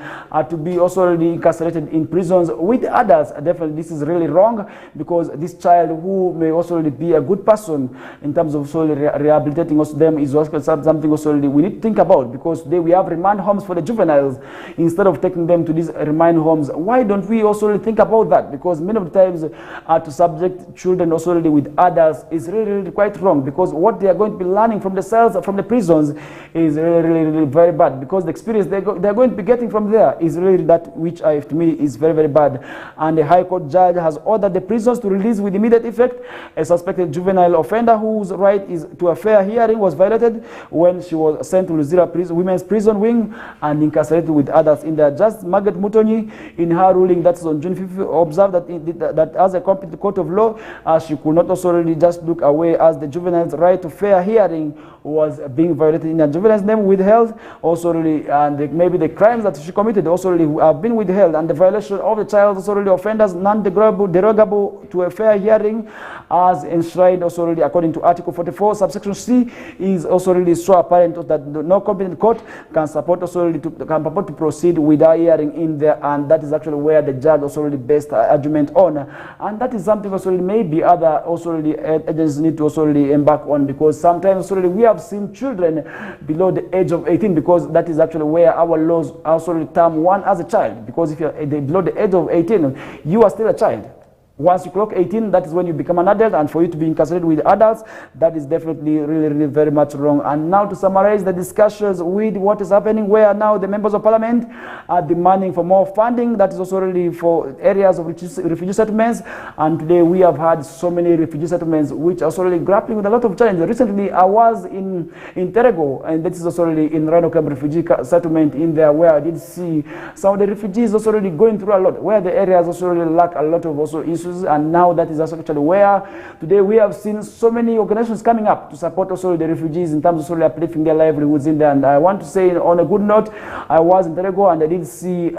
to be also really incarcerated in prisons with adults, definitely this is really wrong, because this child who may also really be a good person in terms of also rehabilitating also them is also something also really we need to think about, because today we have remand homes for the juveniles. Instead of taking them to these remand homes, why don't we also really think about that? Because many of the times to subject children also really with adults is really quite wrong, because what they are going to be learning from the cells, from the prisons, is really very bad, because the experience they're going to be getting from there is really that which to me is very bad. And the High Court judge has ordered the prisons to release with immediate effect a suspected juvenile offender whose right is to a fair hearing was violated when she was sent to Luzira Women's Prison Wing and incarcerated with others in there. Just Margaret Mutonyi, in her ruling that's on June 5th, observed that as a competent court of law, she could not also really just look away as the juvenile's right to fair hearing was being violated in a juvenile's name withheld, also really, and maybe the crimes that she committed also really have been withheld, and the violation of the child also really offenders non-derogable to a fair hearing as enshrined also really according to Article 44 subsection C is also really so apparent that no competent court can support also really to proceed with a hearing in there, and that is actually where the judge also really based argument on, and that is something also really maybe other also really agencies need to also really embark on, because sometimes also really we have seen children below the age of 18, because that is actually where our laws also term one as a child, because if you're below the age of 18, you are still a child. Once you clock 18, that is when you become an adult, and for you to be incarcerated with adults, that is definitely really very much wrong. And now to summarize the discussions with what is happening, where now the members of parliament are demanding for more funding, that is also really for areas of refugee settlements, and today we have had so many refugee settlements which are also really grappling with a lot of challenges. Recently I was in Terego, and this is also really in Rhino Camp refugee settlement in there, where I did see some of the refugees also really going through a lot, where the areas also really lack a lot of also issues. And now that is actually where today we have seen so many organizations coming up to support also the refugees in terms of also uplifting their livelihoods in there. And I want to say on a good note, I was in Terego and I did see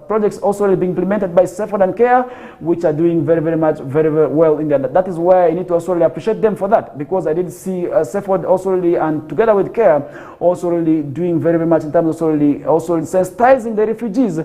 projects also being implemented by Safeguard and Care, which are doing very well in there. That is why I need to also appreciate them for that, because I did see Safeguard also really, and together with Care also really doing very much in terms of also sensitizing the refugees.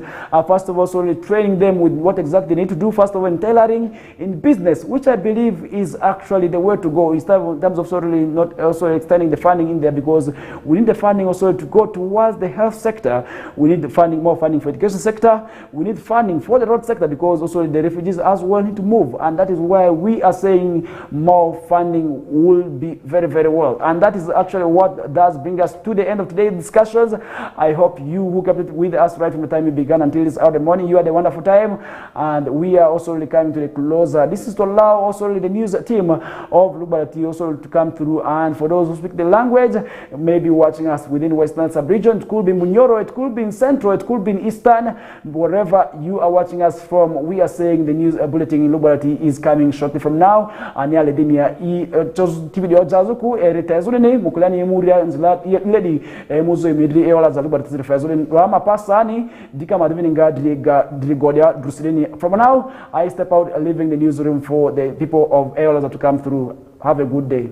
First of all, also really training them with what exactly they need to do, first of all in tailoring, in business, which I believe is actually the way to go, instead of in terms of really not also extending the funding in there, because we need the funding also to go towards the health sector. We need the funding, more funding for the education sector. We need funding for the road sector, because also the refugees as well need to move, and that is why we are saying more funding will be very well. And that is actually what does bring us to the end of today's discussions. I hope you who kept it with us right from the time we began until this hour of the morning, you had a wonderful time, and we are also really coming to the closer. This is to allow also the news team of Lubarati also to come through, and for those who speak the language, maybe watching us within Western sub-region, it could be Munyoro, it could be in Central, it could be in Eastern, wherever you are watching us from, we are saying the news bulletin in Lubarati is coming shortly from now. And ya ledimia TV ojazuku eritazulene mukulani emuria nzila ledi muzo emidri eola za Lubarati zirifazulene rama pasani dika madvininga drigodia drusileni. From now I step out, leaving the newsroom for the people of Ayola to come through. Have a good day.